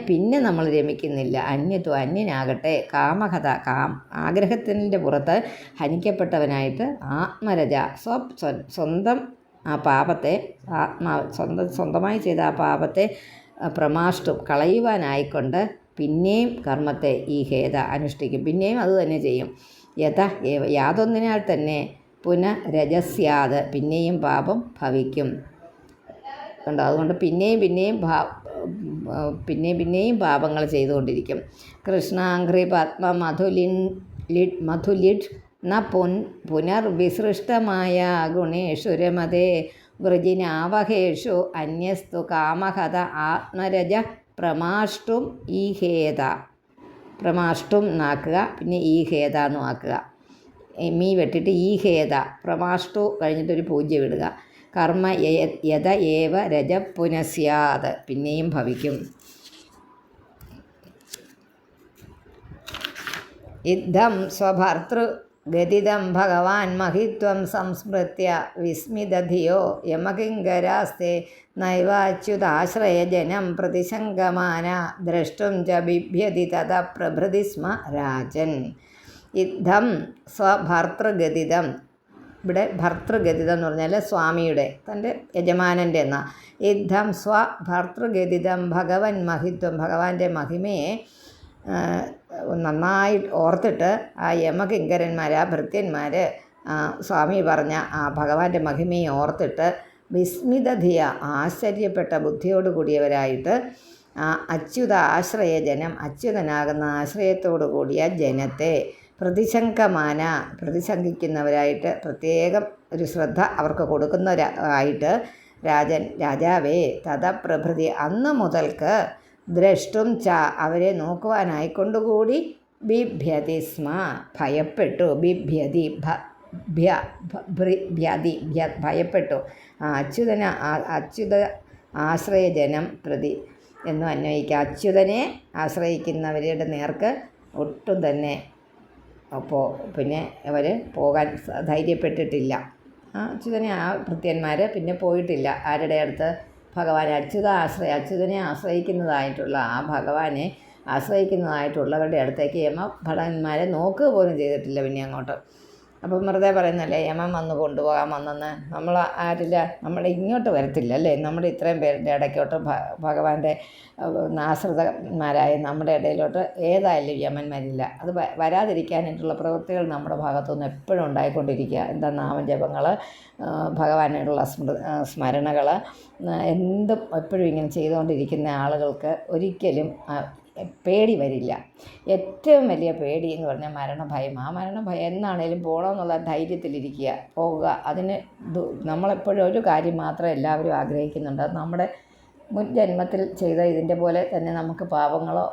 പിന്നെ നമ്മൾ രമിക്കുന്നില്ല. അന്യനാകട്ടെ കാമഹത, ആഗ്രഹത്തിൻ്റെ പുറത്ത് ഹനിക്കപ്പെട്ടവനായിട്ട് ആത്മരജ, സ്വന്തം ആ പാപത്തെ സ്വന്തമായി ചെയ്ത ആ പാപത്തെ പ്രമാഷ്ടും കളയുവാനായിക്കൊണ്ട് പിന്നെയും കർമ്മത്തെ ഈ ഹേത അനുഷ്ഠിക്കും, പിന്നെയും അത് തന്നെ ചെയ്യും. യാതൊന്നിനാൽ തന്നെ പുനരജസ്യാത്, പിന്നെയും പാപം ഭവിക്കും. കണ്ടോ, അതുകൊണ്ട് പിന്നെയും പാപങ്ങൾ ചെയ്തുകൊണ്ടിരിക്കും. കൃഷ്ണാംഘ്രി പത്മ മധുലിഡ് ന പുനർവിസൃഷ്ടമായ ഗുണേഷു രമതേ വൃജിനാവഹേഷു അന്യസ്തു കാമഹത ആത്മരജ പ്രമാഷ്ടും ഈഹേത. പ്രമാഷ്ടും എന്നാക്കുക, പിന്നെ ഈഹേത എന്നും ആക്കുക. മീ വെട്ടിട്ട് ഈഹേത, പ്രമാഷ്ടു കഴിഞ്ഞിട്ടൊരു പൂജ്യം ഇടുക. കർമ്മ യത ഏവ രജ പുനഃസ്യാത്, പിന്നെയും ഭവിക്കും. ഇദ്ധം സ്വഭർതൃഗതിദം ഭഗവാൻ മഹിത്വം സംസ്മൃത്യ വിസ്മിതധിയോ യമകിങ്കരാസ്തേ നൈവാച്യുതാശ്രയജനം പ്രതിശങ്കമാന ദ്രഷ്ടും ച ബിഭ്യതി തത പ്രഭൃതി സ്മ രാജൻ. ഇദ്ധം സ്വഭർതൃഗതിദം, ഇവിടെ ഭർതൃഗതിദം എന്ന് പറഞ്ഞാൽ സ്വാമിയുടെ, തൻ്റെ യജമാനൻ്റെ എന്ന. ഇദ്ധം സ്വഭർതൃഗതിദം ഭഗവൻ മഹിത്വം, ഭഗവാന്റെ മഹിമയെ നന്നായി ഓർത്തിട്ട് ആ യമകിങ്കരന്മാർ, ആ ഭൃത്യന്മാർ സ്വാമി പറഞ്ഞ ആ ഭഗവാന്റെ മഹിമയെ ഓർത്തിട്ട് വിസ്മിതധിയ, ആശ്ചര്യപ്പെട്ട ബുദ്ധിയോട് കൂടിയവരായിട്ട് ആ അച്യുത ആശ്രയജനം, അച്യുതനാകുന്ന ആശ്രയത്തോടു കൂടിയ ജനത്തെ പ്രതിശങ്കിക്കുന്നവരായിട്ട് പ്രത്യേകം ഒരു ശ്രദ്ധ അവർക്ക് കൊടുക്കുന്നവരായിട്ട് രാജാവേ തഥപ്രഭൃതി, അന്ന് മുതൽക്ക് ദ്രഷ്ടും ച, അവരെ നോക്കുവാനായിക്കൊണ്ടുകൂടി ബിഭ്യതി സ്മ, ഭയപ്പെട്ടു. ബിഭ്യതി ഭയപ്പെട്ടു. അച്യുത ആശ്രയജനം പ്രതി എന്നും അന്വയിക്കുക. അച്യുതനെ ആശ്രയിക്കുന്നവരുടെ നേർക്ക് ഒട്ടും തന്നെ പിന്നെ അവർ പോകാൻ ധൈര്യപ്പെട്ടിട്ടില്ല. അച്യുതനെ ആ ഭൃത്യന്മാർ പിന്നെ പോയിട്ടില്ല. ആരുടെ അടുത്ത്? അച്യുതനെ ആശ്രയിക്കുന്നതായിട്ടുള്ള ആ ഭഗവാനെ ആശ്രയിക്കുന്നതായിട്ടുള്ളവരുടെ അടുത്തേക്ക് യമഭടന്മാരെ നോക്കുക പോലും ചെയ്തിട്ടില്ല പിന്നെ അങ്ങോട്ട്. അപ്പം വെറുതെ പറയുന്നല്ലേ യമൻ വന്ന് കൊണ്ടുപോകാൻ വന്നെന്ന്. നമ്മൾ ആരില്ല, നമ്മുടെ ഇങ്ങോട്ട് വരത്തില്ല അല്ലേ, നമ്മുടെ ഇത്രയും പേരുടെ ഇടയ്ക്കോട്ട് ഭഗവാന്റെ ആശ്രിതന്മാരായ നമ്മുടെ ഇടയിലോട്ട് ഏതായാലും യമൻ വരില്ല. അത് വരാതിരിക്കാനായിട്ടുള്ള പ്രവൃത്തികൾ നമ്മുടെ ഭാഗത്തുനിന്ന് എപ്പോഴും ഉണ്ടായിക്കൊണ്ടിരിക്കുക. എന്താ, നാമജപങ്ങൾ, ഭഗവാനായിട്ടുള്ള സ്മരണകൾ, എന്തും എപ്പോഴും ഇങ്ങനെ ചെയ്തുകൊണ്ടിരിക്കുന്ന ആളുകൾക്ക് ഒരിക്കലും പേടി വരില്ല. ഏറ്റവും വലിയ പേടി എന്ന് പറഞ്ഞാൽ മരണഭയം. ആ മരണഭയം എന്നാണേലും പോകണമെന്നുള്ള ധൈര്യത്തിലിരിക്കുക, പോകുക. അതിന് നമ്മളെപ്പോഴും ഒരു കാര്യം മാത്രമേ എല്ലാവരും ആഗ്രഹിക്കുന്നുണ്ട്, അത് നമ്മുടെ മുൻ ജന്മത്തിൽ ചെയ്ത ഇതിൻ്റെ പോലെ തന്നെ നമുക്ക് പാപങ്ങളോ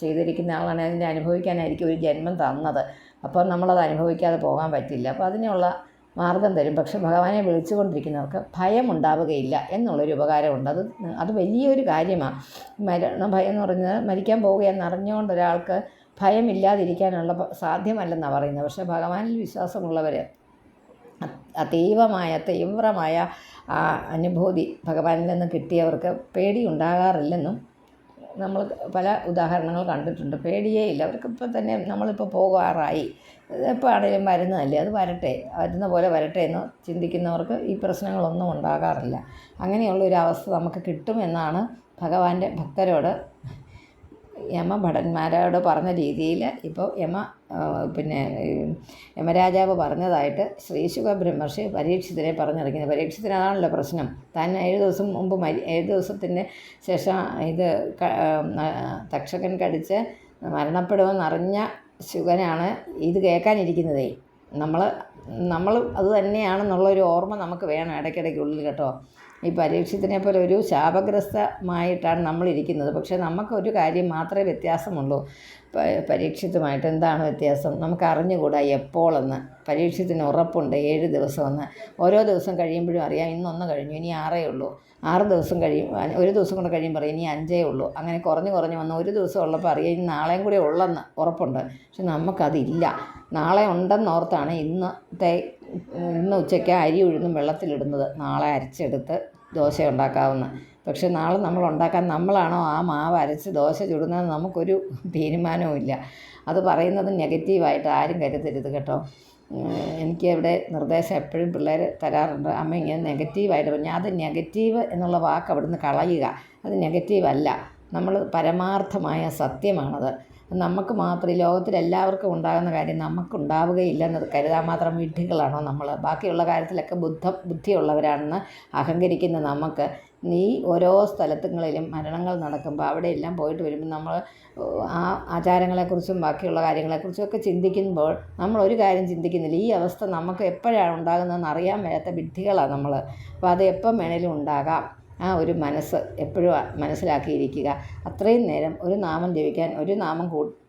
ചെയ്തിരിക്കുന്ന ആളാണ് അതിൻ്റെ അനുഭവിക്കാനായിരിക്കും ഒരു ജന്മം തന്നത്. അപ്പോൾ നമ്മളത് അനുഭവിക്കാതെ പോകാൻ പറ്റില്ല. അപ്പോൾ അതിനുള്ള മാർഗം തരും. പക്ഷെ ഭഗവാനെ വിളിച്ചുകൊണ്ടിരിക്കുന്നവർക്ക് ഭയമുണ്ടാവുകയില്ല എന്നുള്ളൊരു ഉപകാരമുണ്ട്. അത് വലിയൊരു കാര്യമാണ്. ഭയം എന്ന് പറഞ്ഞാൽ മരിക്കാൻ പോവുകയെന്നറിഞ്ഞുകൊണ്ട് ഒരാൾക്ക് ഭയമില്ലാതിരിക്കാനുള്ള സാധ്യമല്ലെന്നാണ് പറയുന്നത്. പക്ഷേ ഭഗവാനിൽ വിശ്വാസമുള്ളവർ തീവ്രമായ ആ അനുഭൂതി ഭഗവാനിൽ നിന്ന് കിട്ടിയവർക്ക് പേടി ഉണ്ടാകാറില്ലെന്നും നമ്മൾ പല ഉദാഹരണങ്ങൾ കണ്ടിട്ടുണ്ട്. പേടിയേ ഇല്ല അവർക്ക്. ഇപ്പം തന്നെ നമ്മളിപ്പോൾ പോകാറായി, എപ്പോൾ ആണെങ്കിലും വരുന്നതല്ലേ, അത് വരുന്ന പോലെ വരട്ടെ എന്ന് ചിന്തിക്കുന്നവർക്ക് ഈ പ്രശ്നങ്ങളൊന്നും ഉണ്ടാകാറില്ല. അങ്ങനെയുള്ളൊരവസ്ഥ നമുക്ക് കിട്ടുമെന്നാണ് ഭഗവാന്റെ ഭക്തരോട് യമഭടന്മാരോട് പറഞ്ഞ രീതിയിൽ ഇപ്പോൾ യമരാജാവ് പറഞ്ഞതായിട്ട് ശ്രീശുക ബ്രഹ്മർഷി പരീക്ഷിത്തിനെ പറഞ്ഞിറങ്ങിയത്. പരീക്ഷിത്തിനാണല്ലോ പ്രശ്നം. താൻ 7 ദിവസം മുമ്പ് 7 ദിവസത്തിന് ശേഷം ഇത് തക്ഷകൻ കടിച്ച് മരണപ്പെടുമെന്നറിഞ്ഞ ശുഗനാണ് ഇത് കേൾക്കാനിരിക്കുന്നതേ. നമ്മൾ അത് തന്നെയാണെന്നുള്ളൊരു ഓർമ്മ നമുക്ക് വേണം ഇടയ്ക്കിടയ്ക്കുള്ളിൽ കേട്ടോ. ഈ പരീക്ഷത്തിനെ പോലെ ഒരു ശാപഗ്രസ്തമായിട്ടാണ് നമ്മളിരിക്കുന്നത്. പക്ഷേ നമുക്കൊരു കാര്യം മാത്രമേ വ്യത്യാസമുള്ളൂ. പരീക്ഷത്തുമായിട്ട് എന്താണ് വ്യത്യാസം? നമുക്ക് അറിഞ്ഞുകൂടാ എപ്പോഴെന്ന്. പരീക്ഷത്തിന് ഉറപ്പുണ്ട് 7 ദിവസമെന്ന്. ഓരോ ദിവസം കഴിയുമ്പോഴും അറിയാം ഇന്നൊന്ന് കഴിഞ്ഞു, ഇനി 6 ഉള്ളൂ. 6 ദിവസം കഴിയും, ഒരു ദിവസം കൂടെ കഴിയുമ്പോൾ പറയും ഇനി 5 ഉള്ളൂ. അങ്ങനെ കുറഞ്ഞ് വന്ന് ഒരു ദിവസം ഉള്ളപ്പോൾ അറിയാം ഇനി നാളെയും കൂടി ഉള്ളെന്ന് ഉറപ്പുണ്ട്. പക്ഷെ നമുക്കതില്ല. നാളെ ഉണ്ടെന്നോർത്താണ് ഇന്ന് ഉച്ചയ്ക്ക് അരി ഉഴുന്നും വെള്ളത്തിലിടുന്നത്, നാളെ അരച്ചെടുത്ത് ദോശ ഉണ്ടാക്കാവുന്ന. പക്ഷെ നാളെ നമ്മൾ ഉണ്ടാക്കാൻ നമ്മളാണോ ആ മാവ് അരച്ച് ദോശ ചുടുന്നത് നമുക്കൊരു തീരുമാനവും ഇല്ല. അത് പറയുന്നത് നെഗറ്റീവായിട്ട് ആരും കരുതരുത് കേട്ടോ. എനിക്ക് ഇവിടെ നിർദ്ദേശം എപ്പോഴും പിള്ളേർ തരാറുണ്ട്, അമ്മ ഇങ്ങനെ നെഗറ്റീവായിട്ട് പറഞ്ഞു. അത് നെഗറ്റീവ് എന്നുള്ള വാക്ക് അവിടുന്ന് കളയുക. അത് നെഗറ്റീവല്ല, നമ്മൾ പരമാർത്ഥമായ സത്യമാണത്. നമുക്ക് മാത്രം, ഈ ലോകത്തിലെല്ലാവർക്കും ഉണ്ടാകുന്ന കാര്യം നമുക്കുണ്ടാവുകയില്ലെന്ന് കരുതാൻ മാത്രം വിഡ്ഢികളാണോ നമ്മൾ? ബാക്കിയുള്ള കാര്യത്തിലൊക്കെ ബുദ്ധിയുള്ളവരാണെന്ന് അഹങ്കരിക്കുന്ന നമുക്ക് നീ ഓരോ സ്ഥലത്തുകളിലും മരണങ്ങൾ നടക്കുമ്പോൾ അവിടെയെല്ലാം പോയിട്ട് വരുമ്പോൾ നമ്മൾ ആ ആചാരങ്ങളെക്കുറിച്ചും ബാക്കിയുള്ള കാര്യങ്ങളെക്കുറിച്ചും ഒക്കെ ചിന്തിക്കുമ്പോൾ നമ്മൾ ഒരു കാര്യം ചിന്തിക്കുന്നില്ല, ഈ അവസ്ഥ നമുക്ക് എപ്പോഴാണ് ഉണ്ടാകുന്നതെന്ന് അറിയാൻ വയ്യാത്ത വിഡ്ഢികളാണ് നമ്മൾ. അപ്പോൾ അത് എപ്പം വേണേലും ഉണ്ടാകാം. ആ ഒരു മനസ്സ് എപ്പോഴും മനസ്സിലാക്കിയിരിക്കുക. അത്രയും നേരം ഒരു നാമം ജപിക്കാൻ, ഒരു നാമം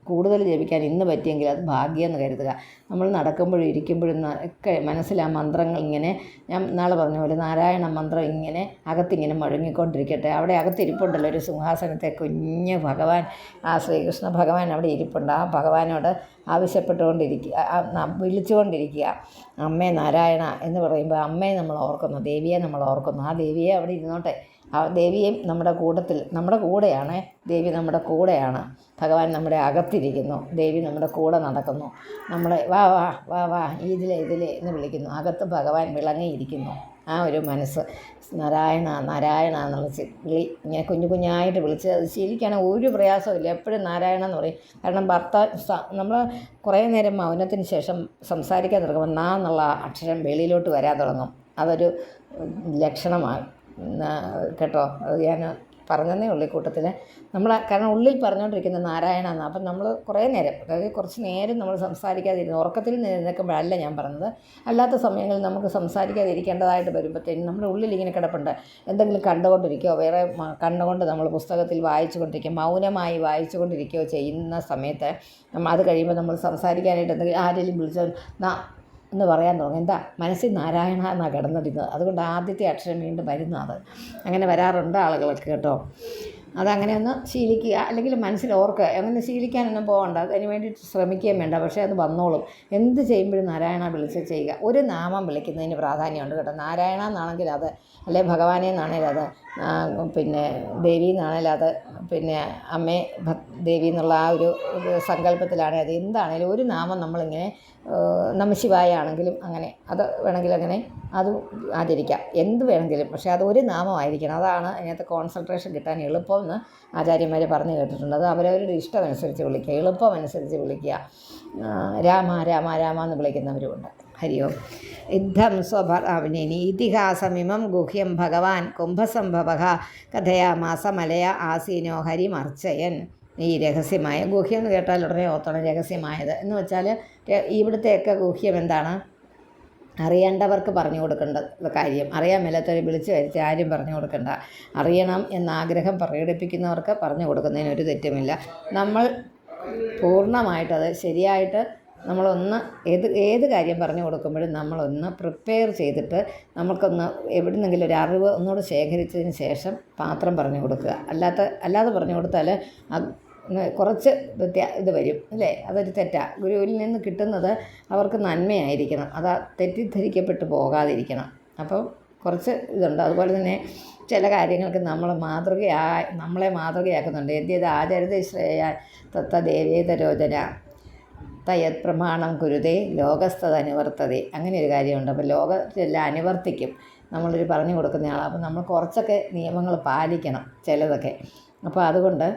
കൂടുതൽ ജപിക്കാൻ ഇന്ന് പറ്റിയെങ്കിൽ അത് ഭാഗ്യമെന്ന് കരുതുക. നമ്മൾ നടക്കുമ്പോഴും ഇരിക്കുമ്പോഴും ഒക്കെ മനസ്സിൽ ആ മന്ത്രങ്ങൾ ഇങ്ങനെ, ഞാൻ നാളെ പറഞ്ഞ പോലെ നാരായണ മന്ത്രം ഇങ്ങനെ അകത്തിങ്ങനെ മുഴങ്ങിക്കൊണ്ടിരിക്കട്ടെ. അവിടെ അകത്തിരിപ്പുണ്ടല്ലോ ഒരു സിംഹാസനത്തെ കുഞ്ഞ് ഭഗവാൻ, ആ ശ്രീകൃഷ്ണ ഭഗവാൻ അവിടെ ഇരിപ്പുണ്ട്. ആ ഭഗവാനോട് വിളിച്ചുകൊണ്ടിരിക്കുക അമ്മേ നാരായണ എന്ന് പറയുമ്പോൾ അമ്മയെ നമ്മൾ ഓർക്കുന്നു, ദേവിയെ നമ്മൾ ഓർക്കുന്നു. ആ ദേവിയെ അവിടെ ഇരുന്നോട്ടെ. ആ ദേവിയും നമ്മുടെ നമ്മുടെ കൂടെയാണ്. ദേവി നമ്മുടെ കൂടെയാണ്. ഭഗവാൻ നമ്മുടെ അകത്തിരിക്കുന്നു, ദേവി നമ്മുടെ കൂടെ നടക്കുന്നു. നമ്മളെ വാ വാ വാ വാ ഇതിലെ എന്ന് വിളിക്കുന്നു. അകത്ത് ഭഗവാൻ വിളങ്ങിയിരിക്കുന്നു. ആ ഒരു മനസ്സ് നാരായണ നാരായണ എന്നുള്ള വിളി ഇങ്ങനെ കുഞ്ഞായിട്ട് വിളിച്ച് അത് ശീലിക്കുകയാണെങ്കിൽ ഒരു പ്രയാസമില്ല. എപ്പോഴും നാരായണ എന്ന് പറയും. കാരണം നമ്മൾ കുറേ നേരം മൗനത്തിന് ശേഷം സംസാരിക്കാൻ തുടങ്ങുമ്പോൾ നാ എന്നുള്ള അക്ഷരം വെളിയിലോട്ട് വരാൻ തുടങ്ങും. അതൊരു ലക്ഷണമാണ് കേട്ടോ. അത് ഞാൻ പറഞ്ഞതേ ഉള്ളൂ കൂട്ടത്തിൽ. കാരണം ഉള്ളിൽ പറഞ്ഞുകൊണ്ടിരിക്കുന്ന നാരായണ എന്നാണ്. അപ്പം നമ്മൾ കുറേ നേരം, അതായത് കുറച്ച് നേരം നമ്മൾ സംസാരിക്കാതിരുന്നു, ഉറക്കത്തിൽ നിൽക്കുമ്പോഴല്ല ഞാൻ പറഞ്ഞത്, അല്ലാത്ത സമയങ്ങളിൽ നമുക്ക് സംസാരിക്കാതിരിക്കേണ്ടതായിട്ട് വരുമ്പോഴത്തേനും നമ്മുടെ ഉള്ളിൽ ഇങ്ങനെ കിടപ്പുണ്ട്. എന്തെങ്കിലും കണ്ടുകൊണ്ടിരിക്കുകയോ വേറെ കണ്ടുകൊണ്ട് നമ്മൾ പുസ്തകത്തിൽ വായിച്ചുകൊണ്ടിരിക്കുകയോ മൗനമായി വായിച്ചുകൊണ്ടിരിക്കുകയോ ചെയ്യുന്ന സമയത്ത് അത് കഴിയുമ്പോൾ നമ്മൾ സംസാരിക്കാനായിട്ട് എന്തെങ്കിലും ആരെങ്കിലും വിളിച്ചോ എന്ന് പറയാൻ തുടങ്ങും. എന്താ മനസ്സിൽ നാരായണ എന്നാണ് കിടന്നിരുന്നത്. അതുകൊണ്ട് ആദ്യത്തെ അക്ഷരം വീണ്ടും വരുന്നത്. അങ്ങനെ വരാറുണ്ട് ആളുകൾക്ക് കേട്ടോ. അതങ്ങനെ ഒന്ന് ശീലിക്കുക, അല്ലെങ്കിൽ മനസ്സിൽ ഓർക്കുക. അങ്ങനെ ശീലിക്കാനൊന്നും പോകണ്ട, അതിന് വേണ്ടിയിട്ട് ശ്രമിക്കുകയും വേണ്ട. പക്ഷേ അത് വന്നോളും. എന്ത് ചെയ്യുമ്പോഴും നാരായണ വിളിച്ച് ചെയ്യുക. ഒരു നാമം വിളിക്കുന്നതിന് പ്രാധാന്യമുണ്ട് കേട്ടോ. നാരായണ എന്നാണെങ്കിൽ അത്, അല്ലെ ഭഗവാനെ എന്നാണെങ്കിൽ അത്, പിന്നെ ദേവി എന്നാണെങ്കിൽ അത്, പിന്നെ അമ്മേ ദേവി എന്നുള്ള ആ ഒരു സങ്കല്പത്തിലാണെങ്കിൽ അത് എന്താണെങ്കിലും ഒരു നാമം നമ്മളിങ്ങനെ നമഃശിവായ ആണെങ്കിലും അങ്ങനെ അത് വേണമെങ്കിൽ അങ്ങനെ അത് ആചരിക്കാം. എന്ത് വേണമെങ്കിലും, പക്ഷേ അത് ഒരു നാമമായിരിക്കണം. അതാണ് അതിനകത്ത് കോൺസെൻട്രേഷൻ കിട്ടാൻ എളുപ്പമെന്ന് ആചാര്യന്മാർ പറഞ്ഞു കേട്ടിട്ടുണ്ട്. അത് അവരവരുടെ ഇഷ്ടമനുസരിച്ച് വിളിക്കുക, എളുപ്പമനുസരിച്ച് വിളിക്കുക. രാമ രാമ രാമ എന്ന് വിളിക്കുന്നവരുമുണ്ട്. ഹരിയോം. യുദ്ധം സ്വഭാവിനി ഇതിഹാസമിമം ഗുഹ്യം ഭഗവാൻ കുംഭസംഭവ കഥയാമാസ മലയ ആസീനോ ഹരിമർച്ചയൻ. ഈ രഹസ്യമായ ഗുഹ്യം എന്ന് കേട്ടാൽ ഉടനെ ഓർത്തോണം രഹസ്യമായത് എന്ന് വെച്ചാൽ ഇവിടുത്തെയൊക്കെ ഗുഹ്യം എന്താണ്? അറിയേണ്ടവർക്ക് പറഞ്ഞു കൊടുക്കേണ്ട കാര്യം. അറിയാൻ മേലാത്തവരെ വിളിച്ചു വരുത്തി ആരും പറഞ്ഞു കൊടുക്കണ്ട. അറിയണം എന്ന ആഗ്രഹം പ്രകടിപ്പിക്കുന്നവർക്ക് പറഞ്ഞു കൊടുക്കുന്നതിന് ഒരു തെറ്റുമില്ല. നമ്മൾ പൂർണ്ണമായിട്ടത് ശരിയായിട്ട് നമ്മളൊന്ന് ഏത് കാര്യം പറഞ്ഞു കൊടുക്കുമ്പോഴും നമ്മളൊന്ന് പ്രിപ്പയർ ചെയ്തിട്ട് നമുക്കൊന്ന് എവിടുന്നെങ്കിലും ഒരു അറിവ് ഒന്നുകൂടെ ശേഖരിച്ചതിന് ശേഷം പാത്രം പറഞ്ഞു കൊടുക്കുക. അല്ലാതെ പറഞ്ഞു കൊടുത്താൽ കുറച്ച് ഇത് വരും അല്ലേ? അതൊരു തെറ്റാണ്. ഗുരുവിൽ നിന്ന് കിട്ടുന്നത് അവർക്ക് നന്മയായിരിക്കണം, അത് തെറ്റിദ്ധരിക്കപ്പെട്ടു പോകാതിരിക്കണം. അപ്പോൾ കുറച്ച് ഇതുണ്ട്. അതുപോലെ തന്നെ ചില കാര്യങ്ങൾക്ക് നമ്മളെ മാതൃകയാക്കുന്നുണ്ട്. യദ്യത് ആചരതേ ശ്രേയ തത്തദേവേതരോചന തയത് പ്രമാണം കുരുതേ ലോകസ്ഥത അനുവർത്തതേ. അങ്ങനെ ഒരു കാര്യമുണ്ട്. അപ്പോൾ ലോകത്തെല്ലാം അനുവർത്തിക്കും നമ്മളൊരു പറഞ്ഞു കൊടുക്കുന്നയാളാണ്. അപ്പോൾ നമ്മൾ കുറച്ചൊക്കെ നിയമങ്ങൾ പാലിക്കണം ചിലതൊക്കെ. അപ്പോൾ അതുകൊണ്ട്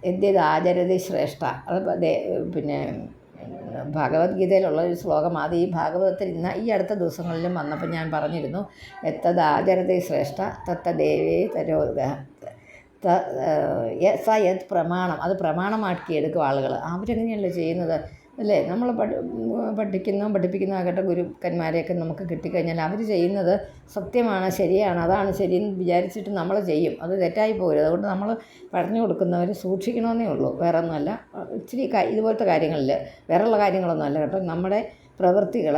യദ്യത് ആചരതി ശ്രേഷ്ഠ, അത് പിന്നെ ഭഗവത്ഗീതയിലുള്ള ഒരു ശ്ലോകം. അത് ഈ ഭാഗവതത്തിൽ ഈ അടുത്ത ദിവസങ്ങളിലും വന്നപ്പോൾ ഞാൻ പറഞ്ഞിരുന്നു. എത്തത് ആചരതി ശ്രേഷ്ഠ തത്തദേവേ തരോഗ സ യത് പ്രമാണം. അത് പ്രമാണമാക്കി എടുക്കും ആളുകൾ. അവരെങ്ങനെയല്ലേ ചെയ്യുന്നത്? അല്ലേ? നമ്മൾ പഠിപ്പിക്കുന്ന ആകട്ടെ ഗുരുക്കന്മാരെയൊക്കെ നമുക്ക് കിട്ടിക്കഴിഞ്ഞാൽ അവർ ചെയ്യുന്നത് സത്യമാണ്, ശരിയാണ്, അതാണ് ശരിയെന്ന് വിചാരിച്ചിട്ട് നമ്മൾ ചെയ്യും. അത് തെറ്റായി പോകരുത്. അതുകൊണ്ട് നമ്മൾ പറഞ്ഞു കൊടുക്കുന്നവർ സൂക്ഷിക്കണമെന്നേ ഉള്ളൂ, വേറെ ഒന്നുമല്ല. ഇച്ചിരി ഇതുപോലത്തെ കാര്യങ്ങളിൽ വേറെയുള്ള കാര്യങ്ങളൊന്നും അല്ല കേട്ടോ. നമ്മുടെ പ്രവൃത്തികൾ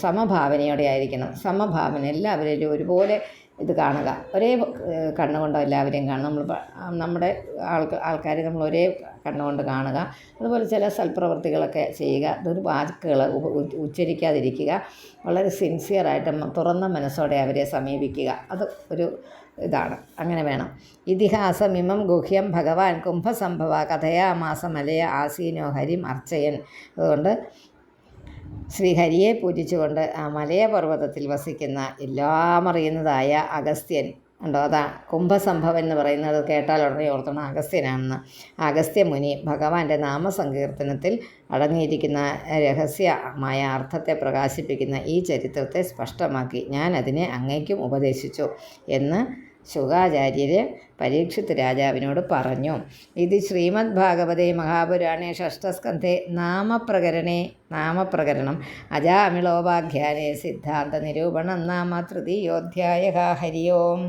സമഭാവനയോടെ ആയിരിക്കണം. സമഭാവന, എല്ലാവരെയും ഒരുപോലെ ഇത് കാണുക, ഒരേ കണ്ണുകൊണ്ടോ എല്ലാവരെയും കാണുക. നമ്മുടെ ആൾക്കാരെ നമ്മൾ ഒരേ കണ്ണുകൊണ്ട് കാണുക. അതുപോലെ ചില സൽപ്രവൃത്തികളൊക്കെ ചെയ്യുക. ഇതൊരു വാക്കുകൾ ഉച്ചരിക്കാതിരിക്കുക. വളരെ സിൻസിയറായിട്ട് തുറന്ന മനസ്സോടെ അവരെ സമീപിക്കുക. അത് ഒരു ഇതാണ്, അങ്ങനെ വേണം. ഇതിഹാസമിമം ഗുഹ്യം ഭഗവാൻ കുംഭസംഭവ കഥയാമാസ മലയ ആസീനോ ഹരിം അർച്ചയൻ. അതുകൊണ്ട് ശ്രീഹരിയെ പൂജിച്ചുകൊണ്ട് ആ മലയപർവ്വതത്തിൽ വസിക്കുന്ന എല്ലാം അറിയുന്നതായ അഗസ്ത്യൻ ഉണ്ടോ, അതാ കുംഭസംഭവം എന്ന് പറയുന്നത് കേട്ടാൽ ഉടനെ ഓർത്തണം അഗസ്ത്യനാണെന്ന്. അഗസ്ത്യമുനി ഭഗവാന്റെ നാമസങ്കീർത്തനത്തിൽ അടങ്ങിയിരിക്കുന്ന രഹസ്യമായ അർത്ഥത്തെ പ്രകാശിപ്പിക്കുന്ന ഈ ചരിത്രത്തെ സ്പഷ്ടമാക്കി ഞാൻ അതിനെ അങ്ങേക്കും ഉപദേശിച്ചു എന്ന് ശുകാചാര്യര് പരീക്ഷിത് രാജാവിനോട് പറഞ്ഞു. ഇത് ശ്രീമദ് ഭാഗവതേ മഹാപുരാണേ ഷഷ്ഠസ്കന്ധേ നാമപ്രകരണം അജാമിളോപാഖ്യാനേ സിദ്ധാന്ത നിരൂപണം നാമ തൃതീയോധ്യായഃ. ഹരി ഓം.